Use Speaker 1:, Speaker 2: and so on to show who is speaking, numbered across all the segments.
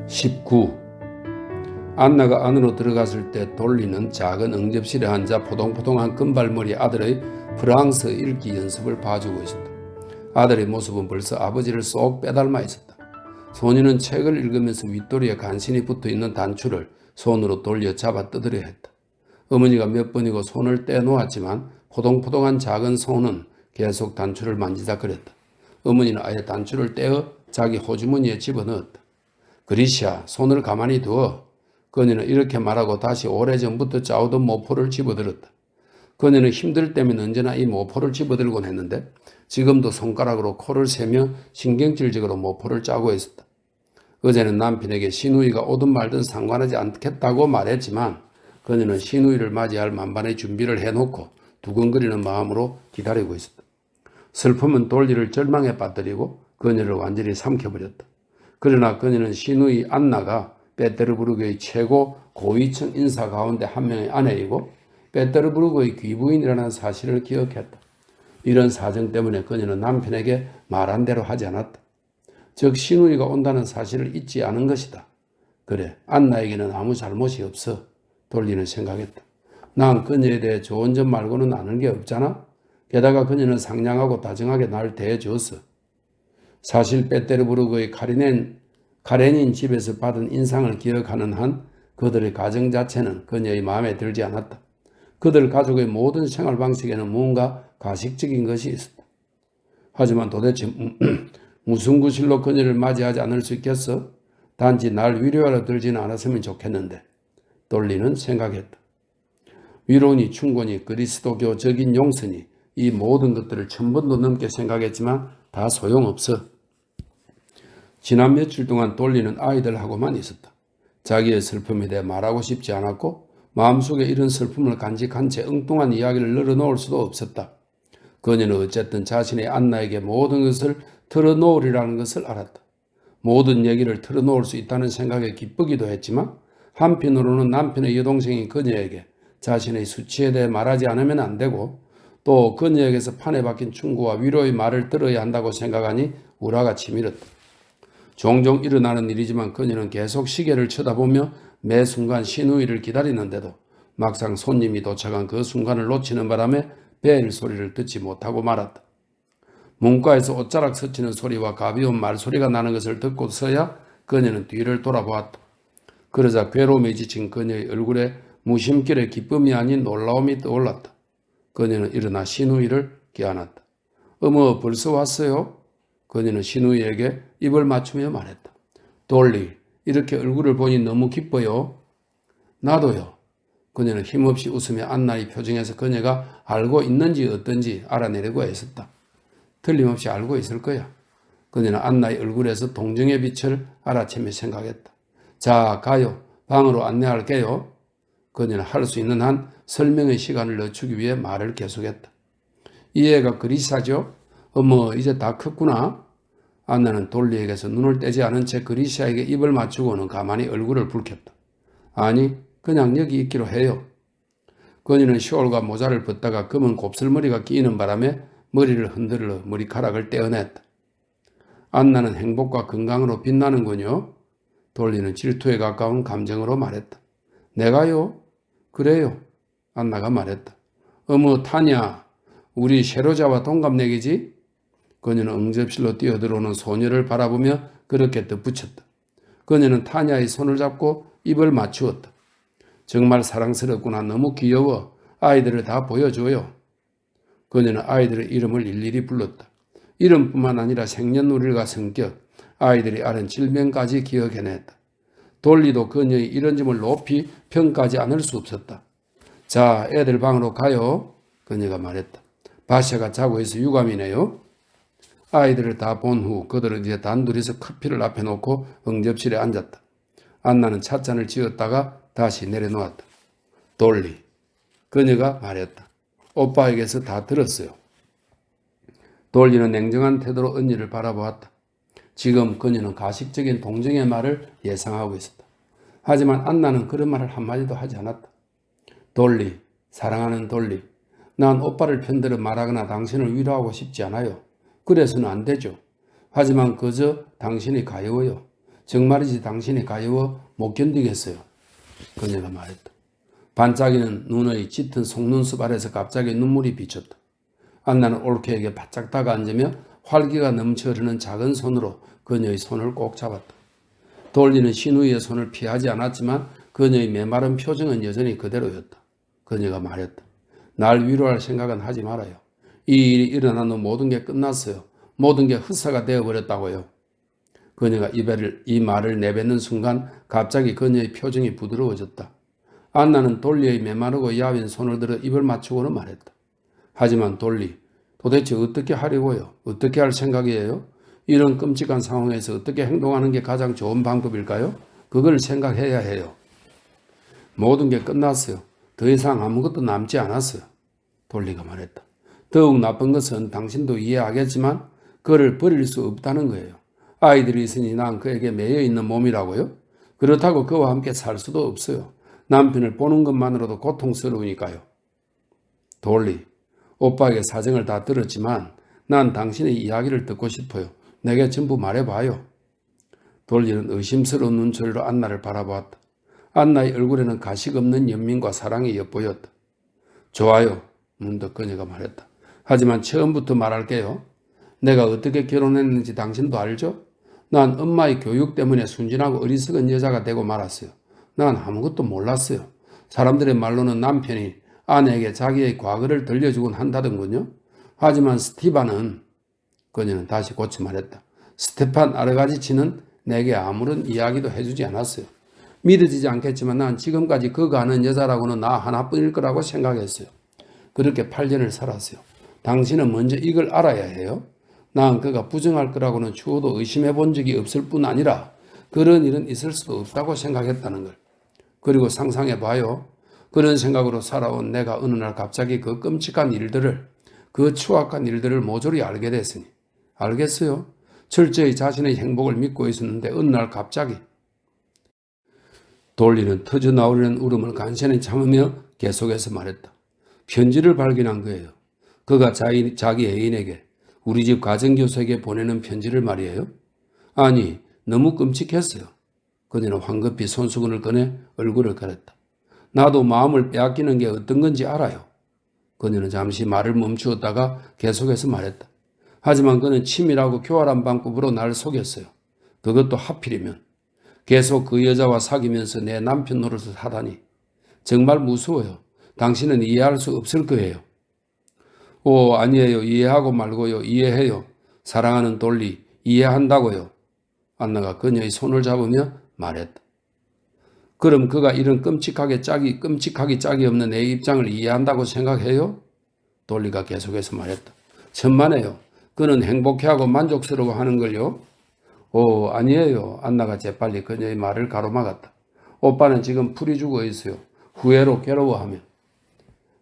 Speaker 1: 19. 안나가 안으로 들어갔을 때 돌리는 작은 응접실에 앉아 포동포동한 금발머리 아들의 프랑스 읽기 연습을 봐주고 있었다. 아들의 모습은 벌써 아버지를 쏙 빼닮아 있었다. 소녀는 책을 읽으면서 윗도리에 간신히 붙어있는 단추를 손으로 돌려 잡아 뜯으려 했다. 어머니가 몇 번이고 손을 떼놓았지만 포동포동한 작은 손은 계속 단추를 만지작거렸다. 어머니는 아예 단추를 떼어 자기 호주머니에 집어넣었다. 그리시야, 손을 가만히 두어. 그녀는 이렇게 말하고 다시 오래전부터 짜오던 모포를 집어들었다. 그녀는 힘들 때면 언제나 이 모포를 집어들곤 했는데 지금도 손가락으로 코를 세며 신경질적으로 모포를 짜고 있었다. 어제는 남편에게 시누이가 오든 말든 상관하지 않겠다고 말했지만 그녀는 시누이를 맞이할 만반의 준비를 해놓고 두근거리는 마음으로 기다리고 있었다. 슬픔은 돌리를 절망에 빠뜨리고 그녀를 완전히 삼켜버렸다. 그러나 그녀는 시누이 안나가 페테르부르크의 최고 고위층 인사 가운데 한 명의 아내이고 페테르부르크의 귀부인이라는 사실을 기억했다. 이런 사정 때문에 그녀는 남편에게 말한 대로 하지 않았다. 즉 시누이가 온다는 사실을 잊지 않은 것이다. 그래, 안나에게는 아무 잘못이 없어. 돌리는 생각했다. 난 그녀에 대해 좋은 점 말고는 아는 게 없잖아. 게다가 그녀는 상냥하고 다정하게 날 대해줬어. 사실 페테르부르크의 카레닌 집에서 받은 인상을 기억하는 한 그들의 가정 자체는 그녀의 마음에 들지 않았다. 그들 가족의 모든 생활 방식에는 무언가 가식적인 것이 있었다. 하지만 도대체 무슨 구실로 그녀를 맞이하지 않을 수 있겠어? 단지 날 위로하러 들지는 않았으면 좋겠는데 돌리는 생각했다. 위로니 충고니 그리스도교적인 용서니 이 모든 것들을 1000번도 넘게 생각했지만 다 소용없어. 지난 며칠 동안 돌리는 아이들하고만 있었다. 자기의 슬픔에 대해 말하고 싶지 않았고 마음속에 이런 슬픔을 간직한 채 엉뚱한 이야기를 늘어놓을 수도 없었다. 그녀는 어쨌든 자신의 안나에게 모든 것을 털어놓으리라는 것을 알았다. 모든 얘기를 털어놓을 수 있다는 생각에 기쁘기도 했지만 한편으로는 남편의 여동생인 그녀에게 자신의 수치에 대해 말하지 않으면 안 되고 또 그녀에게서 판에 박힌 충고와 위로의 말을 들어야 한다고 생각하니 우라가 치밀었다. 종종 일어나는 일이지만 그녀는 계속 시계를 쳐다보며 매 순간 시누이를 기다리는데도 막상 손님이 도착한 그 순간을 놓치는 바람에 벨 소리를 듣지 못하고 말았다. 문과에서 옷자락 스치는 소리와 가벼운 말소리가 나는 것을 듣고서야 그녀는 뒤를 돌아보았다. 그러자 괴로움에 지친 그녀의 얼굴에 무심결에 기쁨이 아닌 놀라움이 떠올랐다. 그녀는 일어나 시누이를 껴안았다. 어머, 벌써 왔어요? 그녀는 시누이에게 입을 맞추며 말했다. 돌리, 이렇게 얼굴을 보니 너무 기뻐요. 나도요. 그녀는 힘없이 웃으며 안나의 표정에서 그녀가 알고 있는지 어떤지 알아내려고 애썼다. 틀림없이 알고 있을 거야. 그녀는 안나의 얼굴에서 동정의 빛을 알아채며 생각했다. 자, 가요. 방으로 안내할게요. 그녀는 할 수 있는 한 설명의 시간을 늦추기 위해 말을 계속했다. 이 애가 그리샤죠? 어머, 이제 다 컸구나. 안나는 돌리에게서 눈을 떼지 않은 채 그리샤에게 입을 맞추고는 가만히 얼굴을 붉혔다. 아니, 그냥 여기 있기로 해요. 그녀는 숄과 모자를 벗다가 검은 곱슬머리가 끼이는 바람에 머리를 흔들어 머리카락을 떼어냈다. 안나는 행복과 건강으로 빛나는군요. 돌리는 질투에 가까운 감정으로 말했다. 내가요? 그래요. 안나가 말했다. 어머, 타냐, 우리 셰로자와 동갑내기지? 그녀는 응접실로 뛰어들어오는 소녀를 바라보며 그렇게 덧붙였다. 그녀는 타냐의 손을 잡고 입을 맞추었다. 정말 사랑스럽구나. 너무 귀여워. 아이들을 다 보여줘요. 그녀는 아이들의 이름을 일일이 불렀다. 이름뿐만 아니라 생년월일과 성격, 아이들이 앓은 질병까지 기억해냈다. 돌리도 그녀의 이런 점을 높이 평가하지 않을 수 없었다. 자, 애들 방으로 가요. 그녀가 말했다. 바샤가 자고 있어 유감이네요. 아이들을 다 본 후 그들은 이제 단둘이서 커피를 앞에 놓고 응접실에 앉았다. 안나는 찻잔을 지었다가 다시 내려놓았다. 돌리, 그녀가 말했다. 오빠에게서 다 들었어요. 돌리는 냉정한 태도로 언니를 바라보았다. 지금 그녀는 가식적인 동정의 말을 예상하고 있었다. 하지만 안나는 그런 말을 한마디도 하지 않았다. 돌리, 사랑하는 돌리, 난 오빠를 편들어 말하거나 당신을 위로하고 싶지 않아요. 그래서는 안 되죠. 하지만 그저 당신이 가여워요. 정말이지 당신이 가여워 못 견디겠어요. 그녀가 말했다. 반짝이는 눈의 짙은 속눈썹 아래서 갑자기 눈물이 비쳤다. 안나는 올케에게 바짝 다가앉으며 활기가 넘쳐 흐르는 작은 손으로 그녀의 손을 꼭 잡았다. 돌리는 신우이의 손을 피하지 않았지만 그녀의 메마른 표정은 여전히 그대로였다. 그녀가 말했다. 날 위로할 생각은 하지 말아요. 이 일이 일어난 후 모든 게 끝났어요. 모든 게 흑사가 되어버렸다고요. 그녀가 이 말을 내뱉는 순간 갑자기 그녀의 표정이 부드러워졌다. 안나는 돌리의 메마르고 야윈 손을 들어 입을 맞추고는 말했다. 하지만 돌리, 도대체 어떻게 하려고요? 어떻게 할 생각이에요? 이런 끔찍한 상황에서 어떻게 행동하는 게 가장 좋은 방법일까요? 그걸 생각해야 해요. 모든 게 끝났어요. 더 이상 아무것도 남지 않았어요. 돌리가 말했다. 더욱 나쁜 것은 당신도 이해하겠지만 그를 버릴 수 없다는 거예요. 아이들이 있으니 난 그에게 매여 있는 몸이라고요. 그렇다고 그와 함께 살 수도 없어요. 남편을 보는 것만으로도 고통스러우니까요. 돌리, 오빠에게 사정을 다 들었지만 난 당신의 이야기를 듣고 싶어요. 내게 전부 말해봐요. 돌리는 의심스러운 눈초리로 안나를 바라보았다. 안나의 얼굴에는 가식 없는 연민과 사랑이 엿보였다. 좋아요. 문득 그녀가 말했다. 하지만 처음부터 말할게요. 내가 어떻게 결혼했는지 당신도 알죠? 난 엄마의 교육 때문에 순진하고 어리석은 여자가 되고 말았어요. 난 아무것도 몰랐어요. 사람들의 말로는 남편이 아내에게 자기의 과거를 들려주곤 한다던군요. 하지만 스티반은, 그녀는 다시 고치 말했다. 스테판 아르가지치는 내게 아무런 이야기도 해주지 않았어요. 믿어지지 않겠지만 난 지금까지 그가 아는 여자라고는 나 하나뿐일 거라고 생각했어요. 그렇게 8년을 살았어요. 당신은 먼저 이걸 알아야 해요. 난 그가 부정할 거라고는 추호도 의심해 본 적이 없을 뿐 아니라 그런 일은 있을 수도 없다고 생각했다는 걸. 그리고 상상해 봐요. 그런 생각으로 살아온 내가 어느 날 갑자기 그 끔찍한 일들을, 그 추악한 일들을 모조리 알게 됐으니. 알겠어요? 철저히 자신의 행복을 믿고 있었는데 어느 날 갑자기. 돌리는 터져나오려는 울음을 간신히 참으며 계속해서 말했다. 편지를 발견한 거예요. 그가 자기 애인에게, 우리 집 가정교사에게 보내는 편지를 말이에요. 아니, 너무 끔찍했어요. 그녀는 황급히 손수건을 꺼내 얼굴을 가렸다. 나도 마음을 빼앗기는 게 어떤 건지 알아요. 그녀는 잠시 말을 멈추었다가 계속해서 말했다. 하지만 그는 치밀하고 교활한 방법으로 날 속였어요. 그것도 하필이면. 계속 그 여자와 사귀면서 내 남편 노릇을 하다니. 정말 무서워요. 당신은 이해할 수 없을 거예요. 오, 아니에요. 이해하고 말고요. 이해해요. 사랑하는 돌리, 이해한다고요. 안나가 그녀의 손을 잡으며 말했다. 그럼 그가 이런 끔찍하기 짝이 없는 내 입장을 이해한다고 생각해요? 돌리가 계속해서 말했다. 천만에요. 그는 행복해하고 만족스러워하는 걸요. 오, 아니에요. 안나가 재빨리 그녀의 말을 가로막았다. 오빠는 지금 풀이 죽어 있어요. 후회로 괴로워하며.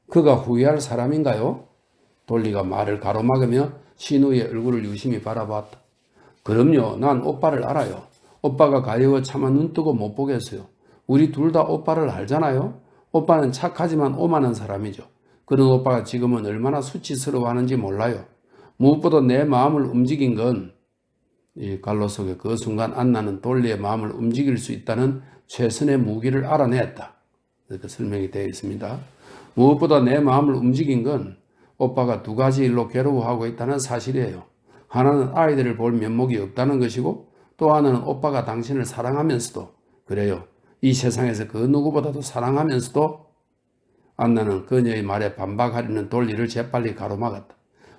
Speaker 1: 그가 후회할 사람인가요? 돌리가 말을 가로막으며 신우의 얼굴을 유심히 바라봤다. 그럼요. 난 오빠를 알아요. 오빠가 가여워 차마 눈뜨고 못 보겠어요. 우리 둘 다 오빠를 알잖아요. 오빠는 착하지만 오만한 사람이죠. 그런 오빠가 지금은 얼마나 수치스러워하는지 몰라요. 무엇보다 내 마음을 움직인 건, 이 갈로 속에 그 순간 안나는 돌리의 마음을 움직일 수 있다는 최선의 무기를 알아냈다. 이렇게 설명이 되어 있습니다. 무엇보다 내 마음을 움직인 건 오빠가 두 가지 일로 괴로워하고 있다는 사실이에요. 하나는 아이들을 볼 면목이 없다는 것이고 또 하나는 오빠가 당신을 사랑하면서도, 그래요, 이 세상에서 그 누구보다도 사랑하면서도. 안나는 그녀의 말에 반박하려는 돌리를 재빨리 가로막았다.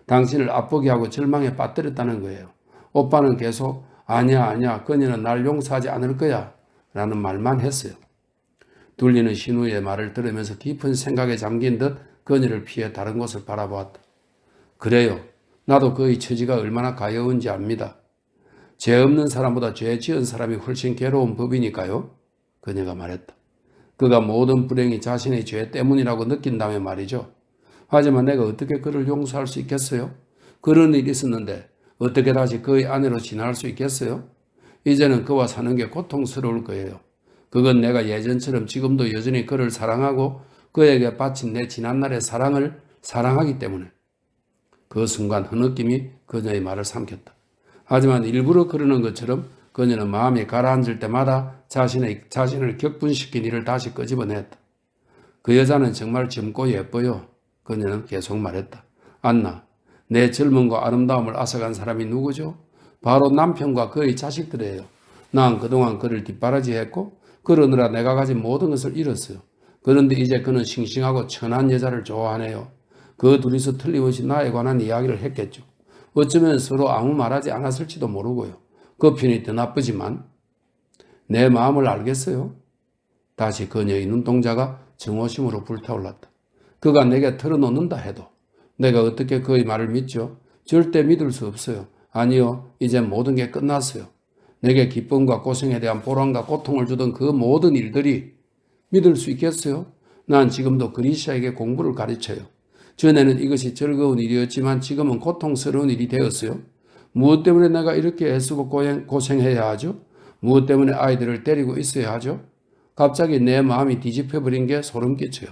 Speaker 1: 당신을 아프게 하고 절망에 빠뜨렸다는 거예요. 오빠는 계속 아니야 그녀는 날 용서하지 않을 거야 라는 말만 했어요. 돌리는 신우의 말을 들으면서 깊은 생각에 잠긴 듯 그녀를 피해 다른 곳을 바라보았다. 그래요. 나도 그의 처지가 얼마나 가여운지 압니다. 죄 없는 사람보다 죄 지은 사람이 훨씬 괴로운 법이니까요. 그녀가 말했다. 그가 모든 불행이 자신의 죄 때문이라고 느낀다면 말이죠. 하지만 내가 어떻게 그를 용서할 수 있겠어요? 그런 일이 있었는데 어떻게 다시 그의 아내로 진화할 수 있겠어요? 이제는 그와 사는 게 고통스러울 거예요. 그건 내가 예전처럼 지금도 여전히 그를 사랑하고 그에게 바친 내 지난날의 사랑을 사랑하기 때문에. 그 순간 흐느낌이 그녀의 말을 삼켰다. 하지만 일부러 그러는 것처럼 그녀는 마음이 가라앉을 때마다 자신을 격분시킨 일을 다시 끄집어냈다. 그 여자는 정말 젊고 예뻐요. 그녀는 계속 말했다. 안나, 내 젊음과 아름다움을 앗아간 사람이 누구죠? 바로 남편과 그의 자식들이에요. 난 그동안 그를 뒷바라지했고 그러느라 내가 가진 모든 것을 잃었어요. 그런데 이제 그는 싱싱하고 천한 여자를 좋아하네요. 그 둘이서 틀림없이 나에 관한 이야기를 했겠죠. 어쩌면 서로 아무 말하지 않았을지도 모르고요. 그 편이 더 나쁘지만 내 마음을 알겠어요. 다시 그녀의 눈동자가 정오심으로 불타올랐다. 그가 내게 털어놓는다 해도 내가 어떻게 그의 말을 믿죠? 절대 믿을 수 없어요. 아니요, 이제 모든 게 끝났어요. 내게 기쁨과 고생에 대한 보람과 고통을 주던 그 모든 일들이 믿을 수 있겠어요? 난 지금도 그리시아에게 공부를 가르쳐요. 전에는 이것이 즐거운 일이었지만 지금은 고통스러운 일이 되었어요. 무엇 때문에 내가 이렇게 애쓰고 고생해야 하죠? 무엇 때문에 아이들을 데리고 있어야 하죠? 갑자기 내 마음이 뒤집혀버린 게 소름 끼쳐요.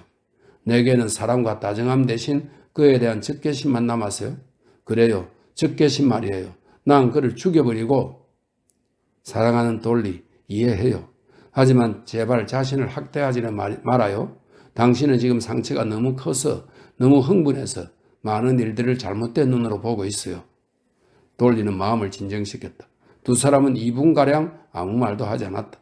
Speaker 1: 내게는 사랑과 다정함 대신 그에 대한 적개심만 남았어요. 그래요. 적개심 말이에요. 난 그를 죽여버리고 사랑하는 돌리 이해해요. 하지만 제발 자신을 학대하지는 말아요. 당신은 지금 상처가 너무 커서 너무 흥분해서 많은 일들을 잘못된 눈으로 보고 있어요. 돌리는 마음을 진정시켰다. 두 사람은 2분가량 아무 말도 하지 않았다.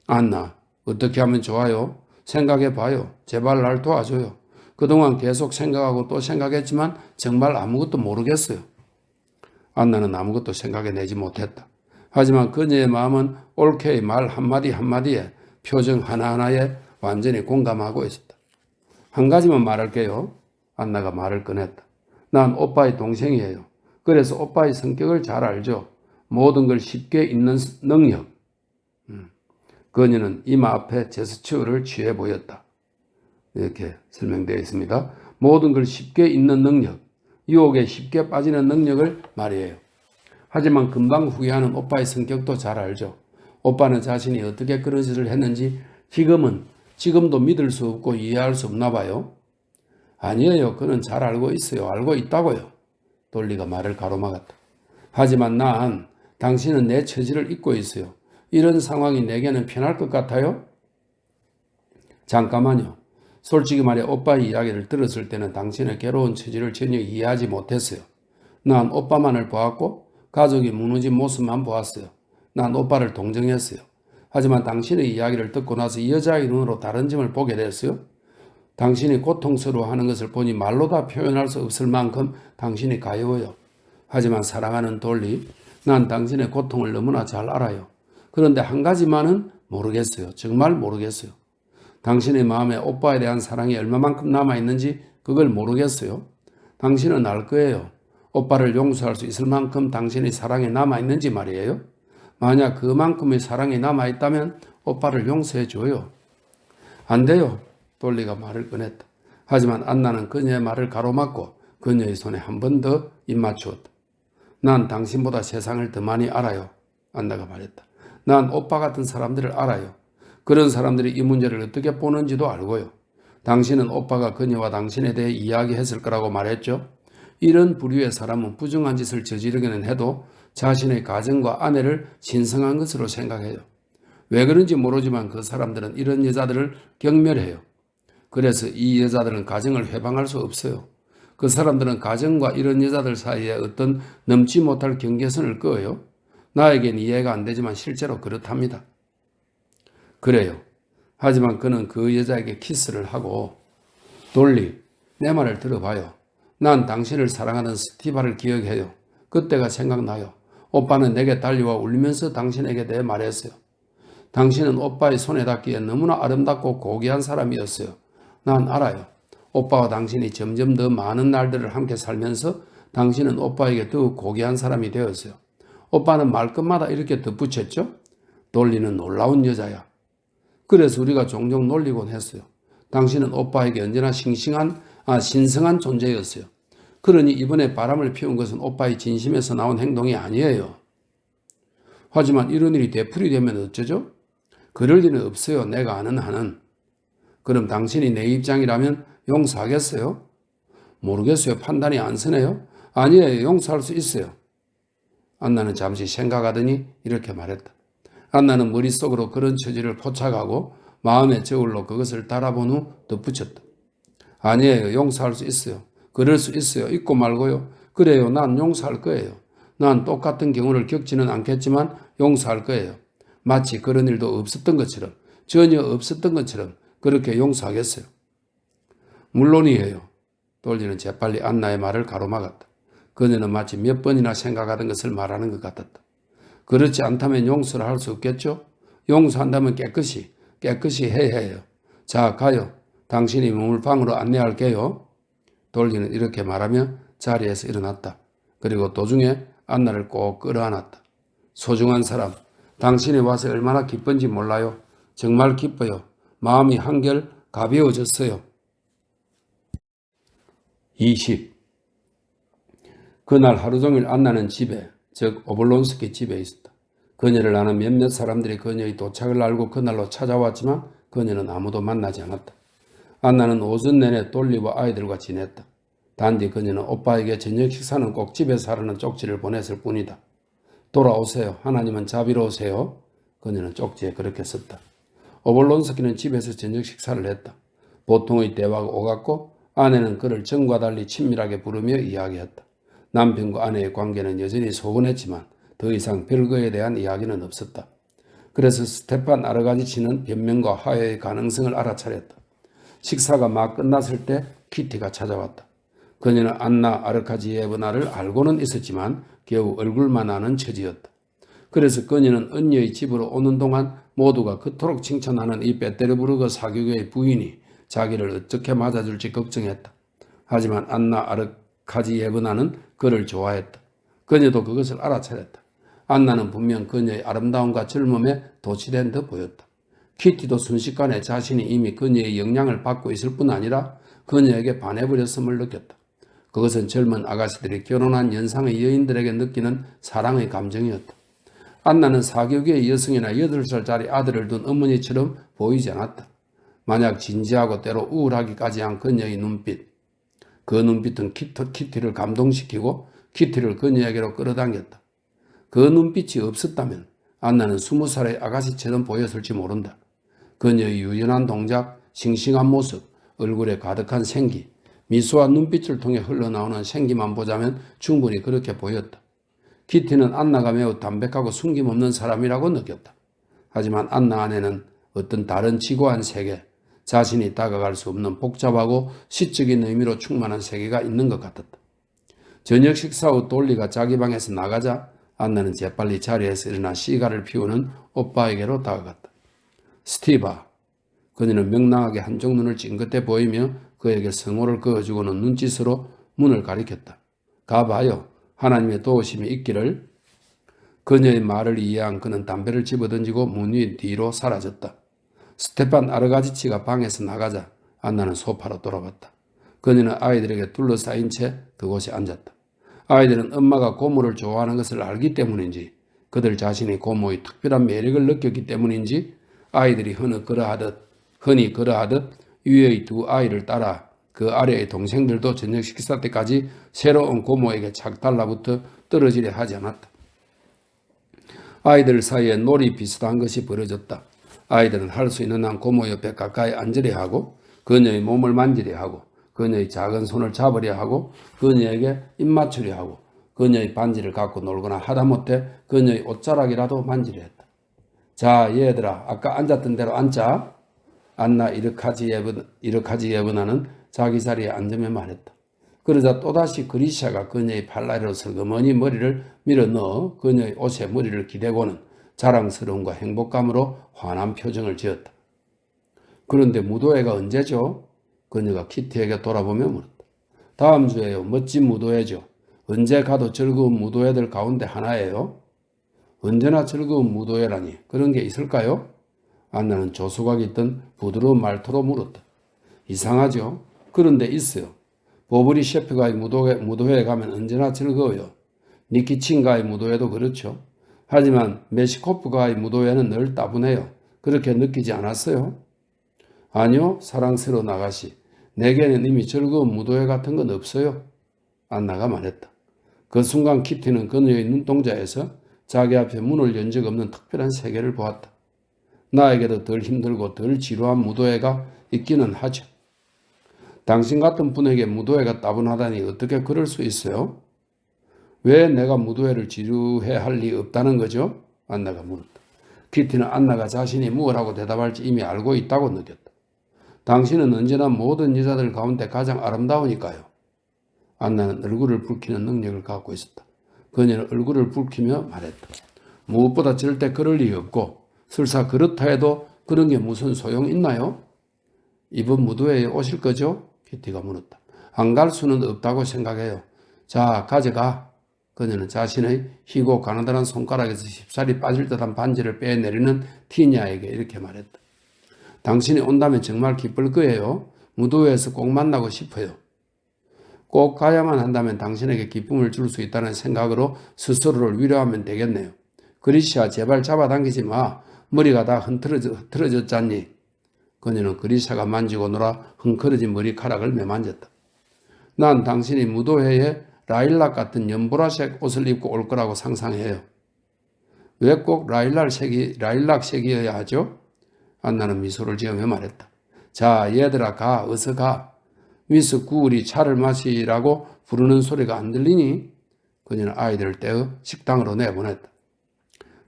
Speaker 1: 안나, 어떻게 하면 좋아요? 생각해봐요. 제발 날 도와줘요. 그동안 계속 생각하고 또 생각했지만 정말 아무것도 모르겠어요. 안나는 아무것도 생각해내지 못했다. 하지만 그녀의 마음은 올케의 말 한마디 한마디에 표정 하나하나에 완전히 공감하고 있었다. 한 가지만 말할게요. 안나가 말을 꺼냈다. 난 오빠의 동생이에요. 그래서 오빠의 성격을 잘 알죠. 모든 걸 쉽게 잊는 능력. 그녀는 이마 앞에 제스처를 취해 보였다. 이렇게 설명되어 있습니다. 모든 걸 쉽게 잊는 능력, 유혹에 쉽게 빠지는 능력을 말이에요. 하지만 금방 후회하는 오빠의 성격도 잘 알죠. 오빠는 자신이 어떻게 그런 짓을 했는지 지금도 믿을 수 없고 이해할 수 없나 봐요. 아니에요. 그는 잘 알고 있어요. 알고 있다고요. 돌리가 말을 가로막았다. 하지만 난 당신은 내 처지를 잊고 있어요. 이런 상황이 내게는 편할 것 같아요? 잠깐만요. 솔직히 말해 오빠의 이야기를 들었을 때는 당신의 괴로운 처지를 전혀 이해하지 못했어요. 난 오빠만을 보았고 가족이 무너진 모습만 보았어요. 난 오빠를 동정했어요. 하지만 당신의 이야기를 듣고 나서 이 여자의 눈으로 다른 점을 보게 됐어요. 당신이 고통스러워하는 것을 보니 말로 다 표현할 수 없을 만큼 당신이 가여워요. 하지만 사랑하는 돌리, 난 당신의 고통을 너무나 잘 알아요. 그런데 한 가지만은 모르겠어요. 정말 모르겠어요. 당신의 마음에 오빠에 대한 사랑이 얼마만큼 남아있는지 그걸 모르겠어요. 당신은 알 거예요. 오빠를 용서할 수 있을 만큼 당신의 사랑이 남아있는지 말이에요. 만약 그만큼의 사랑이 남아있다면 오빠를 용서해줘요. 안 돼요. 돌리가 말을 꺼냈다. 하지만 안나는 그녀의 말을 가로막고 그녀의 손에 한 번 더 입맞추었다. 난 당신보다 세상을 더 많이 알아요. 안나가 말했다. 난 오빠 같은 사람들을 알아요. 그런 사람들이 이 문제를 어떻게 보는지도 알고요. 당신은 오빠가 그녀와 당신에 대해 이야기했을 거라고 말했죠. 이런 부류의 사람은 부정한 짓을 저지르기는 해도 자신의 가정과 아내를 신성한 것으로 생각해요. 왜 그런지 모르지만 그 사람들은 이런 여자들을 경멸해요. 그래서 이 여자들은 가정을 회방할 수 없어요. 그 사람들은 가정과 이런 여자들 사이에 어떤 넘지 못할 경계선을 그어요. 나에겐 이해가 안 되지만 실제로 그렇답니다. 그래요. 하지만 그는 그 여자에게 키스를 하고 돌리, 내 말을 들어봐요. 난 당신을 사랑하는 스티바를 기억해요. 그때가 생각나요. 오빠는 내게 달려와 울면서 당신에게 대해 말했어요. 당신은 오빠의 손에 닿기에 너무나 아름답고 고귀한 사람이었어요. 난 알아요. 오빠와 당신이 점점 더 많은 날들을 함께 살면서 당신은 오빠에게 더욱 고귀한 사람이 되었어요. 오빠는 말끝마다 이렇게 덧붙였죠. 돌리는 놀라운 여자야. 그래서 우리가 종종 놀리곤 했어요. 당신은 오빠에게 언제나 신성한 존재였어요. 그러니 이번에 바람을 피운 것은 오빠의 진심에서 나온 행동이 아니에요. 하지만 이런 일이 되풀이되면 어쩌죠? 그럴 리는 없어요. 내가 아는 한은. 그럼 당신이 내 입장이라면 용서하겠어요? 모르겠어요. 판단이 안 서네요. 아니에요. 용서할 수 있어요. 안나는 잠시 생각하더니 이렇게 말했다. 안나는 머릿속으로 그런 처지를 포착하고 마음의 저울로 그것을 달아본 후 덧붙였다. 아니에요. 용서할 수 있어요. 그럴 수 있어요. 있고 말고요. 그래요. 난 용서할 거예요. 난 똑같은 경우를 겪지는 않겠지만 용서할 거예요. 마치 그런 일도 없었던 것처럼, 전혀 없었던 것처럼 그렇게 용서하겠어요. 물론이에요. 돌리는 재빨리 안나의 말을 가로막았다. 그녀는 마치 몇 번이나 생각하던 것을 말하는 것 같았다. 그렇지 않다면 용서를 할 수 없겠죠? 용서한다면 깨끗이 해야 해요. 자, 가요. 당신이 몸을 방으로 안내할게요. 돌리는 이렇게 말하며 자리에서 일어났다. 그리고 도중에 안나를 꼭 끌어안았다. 소중한 사람, 당신이 와서 얼마나 기쁜지 몰라요. 정말 기뻐요. 마음이 한결 가벼워졌어요. 20. 그날 하루 종일 안나는 집에, 즉 오블론스키 집에 있었다. 그녀를 아는 몇몇 사람들이 그녀의 도착을 알고 그날로 찾아왔지만 그녀는 아무도 만나지 않았다. 안나는 오전 내내 돌리와 아이들과 지냈다. 단지 그녀는 오빠에게 저녁 식사는 꼭 집에서 하라는 쪽지를 보냈을 뿐이다. 돌아오세요. 하나님은 자비로우세요. 그녀는 쪽지에 그렇게 썼다. 오블론스키는 집에서 저녁 식사를 했다. 보통의 대화가 오갔고 아내는 그를 전과 달리 친밀하게 부르며 이야기했다. 남편과 아내의 관계는 여전히 소원했지만 더 이상 별거에 대한 이야기는 없었다. 그래서 스테판 아르가지치는 변명과 화해의 가능성을 알아차렸다. 식사가 막 끝났을 때 키티가 찾아왔다. 그녀는 안나 아르카지예브나를 알고는 있었지만 겨우 얼굴만 아는 처지였다. 그래서 그녀는 언니의 집으로 오는 동안 모두가 그토록 칭찬하는 이 베테르부르크 사교계의 부인이 자기를 어떻게 맞아줄지 걱정했다. 하지만 안나 아르카지예브나는 그를 좋아했다. 그녀도 그것을 알아차렸다. 안나는 분명 그녀의 아름다움과 젊음에 도취된 듯 보였다. 키티도 순식간에 자신이 이미 그녀의 영향을 받고 있을 뿐 아니라 그녀에게 반해버렸음을 느꼈다. 그것은 젊은 아가씨들이 결혼한 연상의 여인들에게 느끼는 사랑의 감정이었다. 안나는 사교계의 여성이나 8살짜리 아들을 둔 어머니처럼 보이지 않았다. 만약 진지하고 때로 우울하기까지 한 그녀의 눈빛, 그 눈빛은 키티를 감동시키고 키티를 그녀에게로 끌어당겼다. 그 눈빛이 없었다면 안나는 20살의 아가씨처럼 보였을지 모른다. 그녀의 유연한 동작, 싱싱한 모습, 얼굴에 가득한 생기, 미소와 눈빛을 통해 흘러나오는 생기만 보자면 충분히 그렇게 보였다. 키티는 안나가 매우 담백하고 숨김없는 사람이라고 느꼈다. 하지만 안나 안에는 어떤 다른 지고한 세계, 자신이 다가갈 수 없는 복잡하고 시적인 의미로 충만한 세계가 있는 것 같았다. 저녁 식사 후 돌리가 자기 방에서 나가자 안나는 재빨리 자리에서 일어나 시가를 피우는 오빠에게로 다가갔다. 스티바. 그녀는 명랑하게 한쪽 눈을 찡긋해 보이며 그에게 성호를 그어주고는 눈짓으로 문을 가리켰다. 가봐요. 하나님의 도우심이 있기를. 그녀의 말을 이해한 그는 담배를 집어던지고 문 위 뒤로 사라졌다. 스테판 아르가지치가 방에서 나가자 안나는 소파로 돌아왔다. 그녀는 아이들에게 둘러싸인 채 그곳에 앉았다. 아이들은 엄마가 고모를 좋아하는 것을 알기 때문인지 그들 자신이 고모의 특별한 매력을 느꼈기 때문인지 아이들이 흔히 그러하듯 위의 두 아이를 따라 그 아래의 동생들도 저녁 식사 때까지 새로운 고모에게 착 달라붙어 떨어지려 하지 않았다. 아이들 사이에 놀이 비슷한 것이 벌어졌다. 아이들은 할 수 있는 한 고모 옆에 가까이 앉으려 하고 그녀의 몸을 만지려 하고 그녀의 작은 손을 잡으려 하고 그녀에게 입 맞추려 하고 그녀의 반지를 갖고 놀거나 하다못해 그녀의 옷자락이라도 만지려 했다. 자, 얘들아, 아까 앉았던 대로 앉자. 안나 이르카지예브나는 자기 자리에 앉으며 말했다. 그러자 또다시 그리샤가 그녀의 팔다리로 슬그머니 머리를 밀어넣어 그녀의 옷에 머리를 기대고는 자랑스러움과 행복감으로 환한 표정을 지었다. 그런데 무도회가 언제죠? 그녀가 키티에게 돌아보며 물었다. 다음 주에요. 멋진 무도회죠. 언제 가도 즐거운 무도회들 가운데 하나예요. 언제나 즐거운 무도회라니 그런 게 있을까요? 안나는 조소각 있던 부드러운 말투로 물었다. 이상하죠? 그런데 있어요. 보브리 셰프가의 무도회에 가면 언제나 즐거워요. 니키친가의 무도회도 그렇죠. 하지만 메시코프가의 무도회는 늘 따분해요. 그렇게 느끼지 않았어요? 아니요, 사랑스러운 아가씨. 내게는 이미 즐거운 무도회 같은 건 없어요. 안나가 말했다. 그 순간 키티는 그녀의 눈동자에서 자기 앞에 문을 연 적 없는 특별한 세계를 보았다. 나에게도 덜 힘들고 덜 지루한 무도회가 있기는 하죠. 당신 같은 분에게 무도회가 따분하다니 어떻게 그럴 수 있어요? 왜 내가 무도회를 지루해할 리 없다는 거죠? 안나가 물었다. 키티는 안나가 자신이 무엇라고 대답할지 이미 알고 있다고 느꼈다. 당신은 언제나 모든 여자들 가운데 가장 아름다우니까요. 안나는 얼굴을 붉히는 능력을 갖고 있었다. 그녀는 얼굴을 붉히며 말했다. 무엇보다 절대 그럴 리 없고 설사 그렇다 해도 그런 게 무슨 소용 있나요? 이번 무도회에 오실 거죠? 키티가 물었다. 안 갈 수는 없다고 생각해요. 자, 가져가. 그녀는 자신의 희고 가느다란 손가락에서 쉽사리 빠질 듯한 반지를 빼내리는 티니아에게 이렇게 말했다. 당신이 온다면 정말 기쁠 거예요. 무도회에서 꼭 만나고 싶어요. 꼭 가야만 한다면 당신에게 기쁨을 줄 수 있다는 생각으로 스스로를 위로하면 되겠네요. 그리시아, 제발 잡아당기지 마. 머리가 다 흐트러졌잖니. 그녀는 그리시아가 만지고 놀아 흥커러진 머리카락을 매만졌다. 난 당신이 무도회에 라일락 같은 연보라색 옷을 입고 올 거라고 상상해요. 왜 꼭 라일락 색이어야 하죠? 안나는 미소를 지으며 말했다. 자, 얘들아 가, 어서 가. 미스 구울이 차를 마시라고 부르는 소리가 안 들리니? 그녀는 아이들을 떼어 식당으로 내보냈다.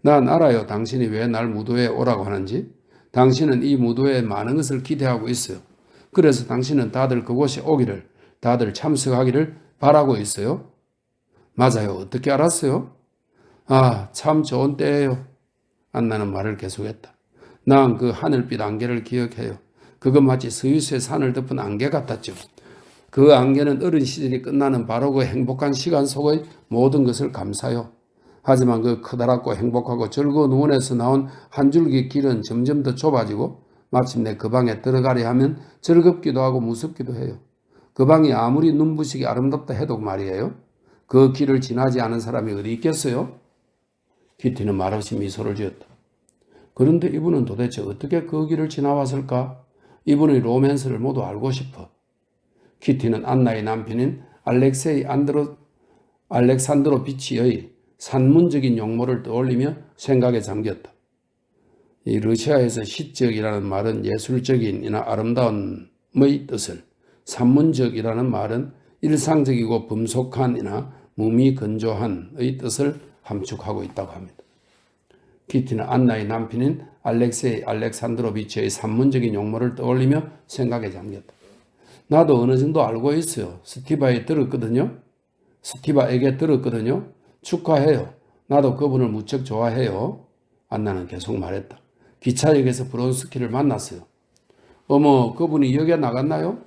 Speaker 1: 난 알아요. 당신이 왜 날 무도회에 오라고 하는지. 당신은 이 무도회에 많은 것을 기대하고 있어요. 그래서 당신은 다들 그곳에 오기를, 다들 참석하기를 바라고 있어요. 맞아요. 어떻게 알았어요? 아, 참 좋은 때예요. 안나는 말을 계속했다. 난 그 하늘빛 안개를 기억해요. 그건 마치 스위스의 산을 덮은 안개 같았죠. 그 안개는 어린 시절이 끝나는 바로 그 행복한 시간 속의 모든 것을 감싸요. 하지만 그 커다랗고 행복하고 즐거운 원에서 나온 한 줄기 길은 점점 더 좁아지고 마침내 그 방에 들어가려 하면 즐겁기도 하고 무섭기도 해요. 그 방이 아무리 눈부시게 아름답다 해도 말이에요. 그 길을 지나지 않은 사람이 어디 있겠어요? 키티는 말없이 미소를 지었다. 그런데 이분은 도대체 어떻게 그 길을 지나왔을까? 이분의 로맨스를 모두 알고 싶어. 키티는 안나의 남편인 알렉산드로비치의 산문적인 용모를 떠올리며 생각에 잠겼다. 이 러시아에서 시적이라는 말은 예술적인이나 아름다움의 뜻을, 산문적이라는 말은 일상적이고 범속한이나 무미건조한의 뜻을 함축하고 있다고 합니다. 키티는 안나의 남편인 알렉산드로비치의 산문적인 용모를 떠올리며 생각에 잠겼다. 나도 어느 정도 알고 있어요. 스티바에게 들었거든요. 축하해요. 나도 그분을 무척 좋아해요. 안나는 계속 말했다. 기차역에서 브론스키를 만났어요. 어머, 그분이 역에 나갔나요?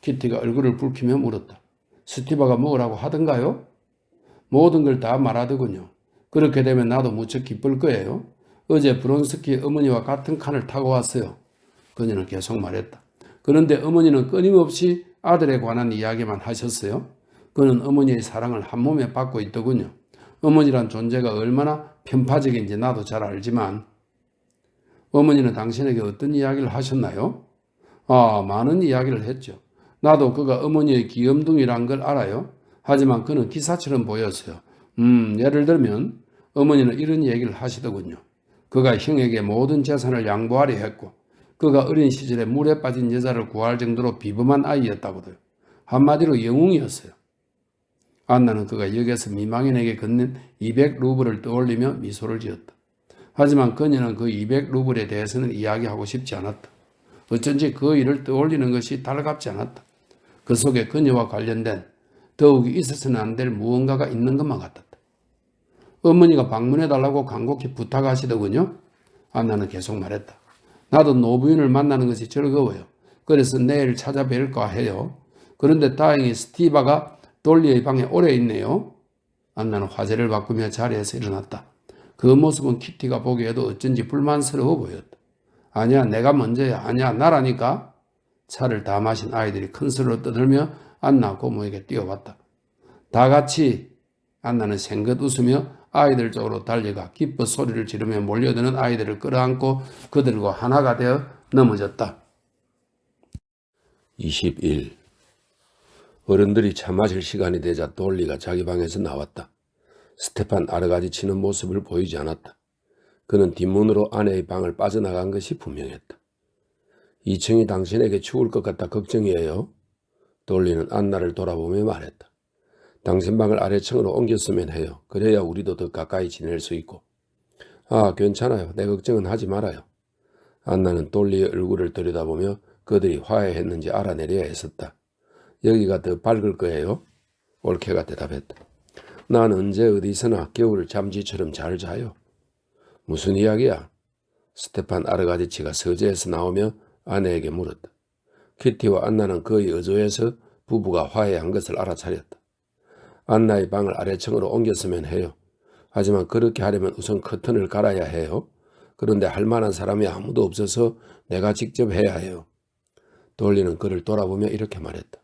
Speaker 1: 키티가 얼굴을 붉히며 물었다. 스티바가 뭐라고 하던가요? 모든 걸 다 말하더군요. 그렇게 되면 나도 무척 기쁠 거예요. 어제 브론스키 어머니와 같은 칸을 타고 왔어요. 그녀는 계속 말했다. 그런데 어머니는 끊임없이 아들에 관한 이야기만 하셨어요. 그는 어머니의 사랑을 한 몸에 받고 있더군요. 어머니란 존재가 얼마나 편파적인지 나도 잘 알지만 어머니는 당신에게 어떤 이야기를 하셨나요? 아, 많은 이야기를 했죠. 나도 그가 어머니의 귀염둥이란 걸 알아요. 하지만 그는 기사처럼 보였어요. 예를 들면 어머니는 이런 얘기를 하시더군요. 그가 형에게 모든 재산을 양보하려 했고 그가 어린 시절에 물에 빠진 여자를 구할 정도로 비범한 아이였다고도요. 한마디로 영웅이었어요. 안나는 그가 역에서 미망인에게 건넨 200루블을 떠올리며 미소를 지었다. 하지만 그녀는 그 200루블에 대해서는 이야기하고 싶지 않았다. 어쩐지 그 일을 떠올리는 것이 달갑지 않았다. 그 속에 그녀와 관련된 더욱이 있어서는 안 될 무언가가 있는 것만 같았다. 어머니가 방문해달라고 간곡히 부탁하시더군요. 안나는 계속 말했다. 나도 노부인을 만나는 것이 즐거워요. 그래서 내일 찾아뵐까 해요. 그런데 다행히 스티바가 돌리의 방에 오래 있네요. 안나는 화제를 바꾸며 자리에서 일어났다. 그 모습은 키티가 보기에도 어쩐지 불만스러워 보였다. 아니야, 내가 먼저야. 아니야, 나라니까. 차를 다 마신 아이들이 큰 소리로 떠들며 안나 고모에게 뛰어왔다. 다 같이. 안나는 생긋 웃으며 아이들 쪽으로 달려가 기뻐 소리를 지르며 몰려드는 아이들을 끌어안고 그들과 하나가 되어 넘어졌다. 21. 어른들이 차 마실 시간이 되자 돌리가 자기 방에서 나왔다. 스테판 아르가지치는 모습을 보이지 않았다. 그는 뒷문으로 아내의 방을 빠져나간 것이 분명했다. 2층이 당신에게 추울 것 같다 걱정이에요. 돌리는 안나를 돌아보며 말했다. 당신 방을 아래층으로 옮겼으면 해요. 그래야 우리도 더 가까이 지낼 수 있고. 아, 괜찮아요. 내 걱정은 하지 말아요. 안나는 돌리의 얼굴을 들여다보며 그들이 화해했는지 알아내려야 했었다. 여기가 더 밝을 거예요. 올케가 대답했다. 난 언제 어디서나 겨울 잠지처럼 잘 자요. 무슨 이야기야? 스테판 아르가디치가 서재에서 나오며 아내에게 물었다. 키티와 안나는 거의 어조에서 부부가 화해한 것을 알아차렸다. 안나의 방을 아래층으로 옮겼으면 해요. 하지만 그렇게 하려면 우선 커튼을 갈아야 해요. 그런데 할 만한 사람이 아무도 없어서 내가 직접 해야 해요. 돌리는 그를 돌아보며 이렇게 말했다.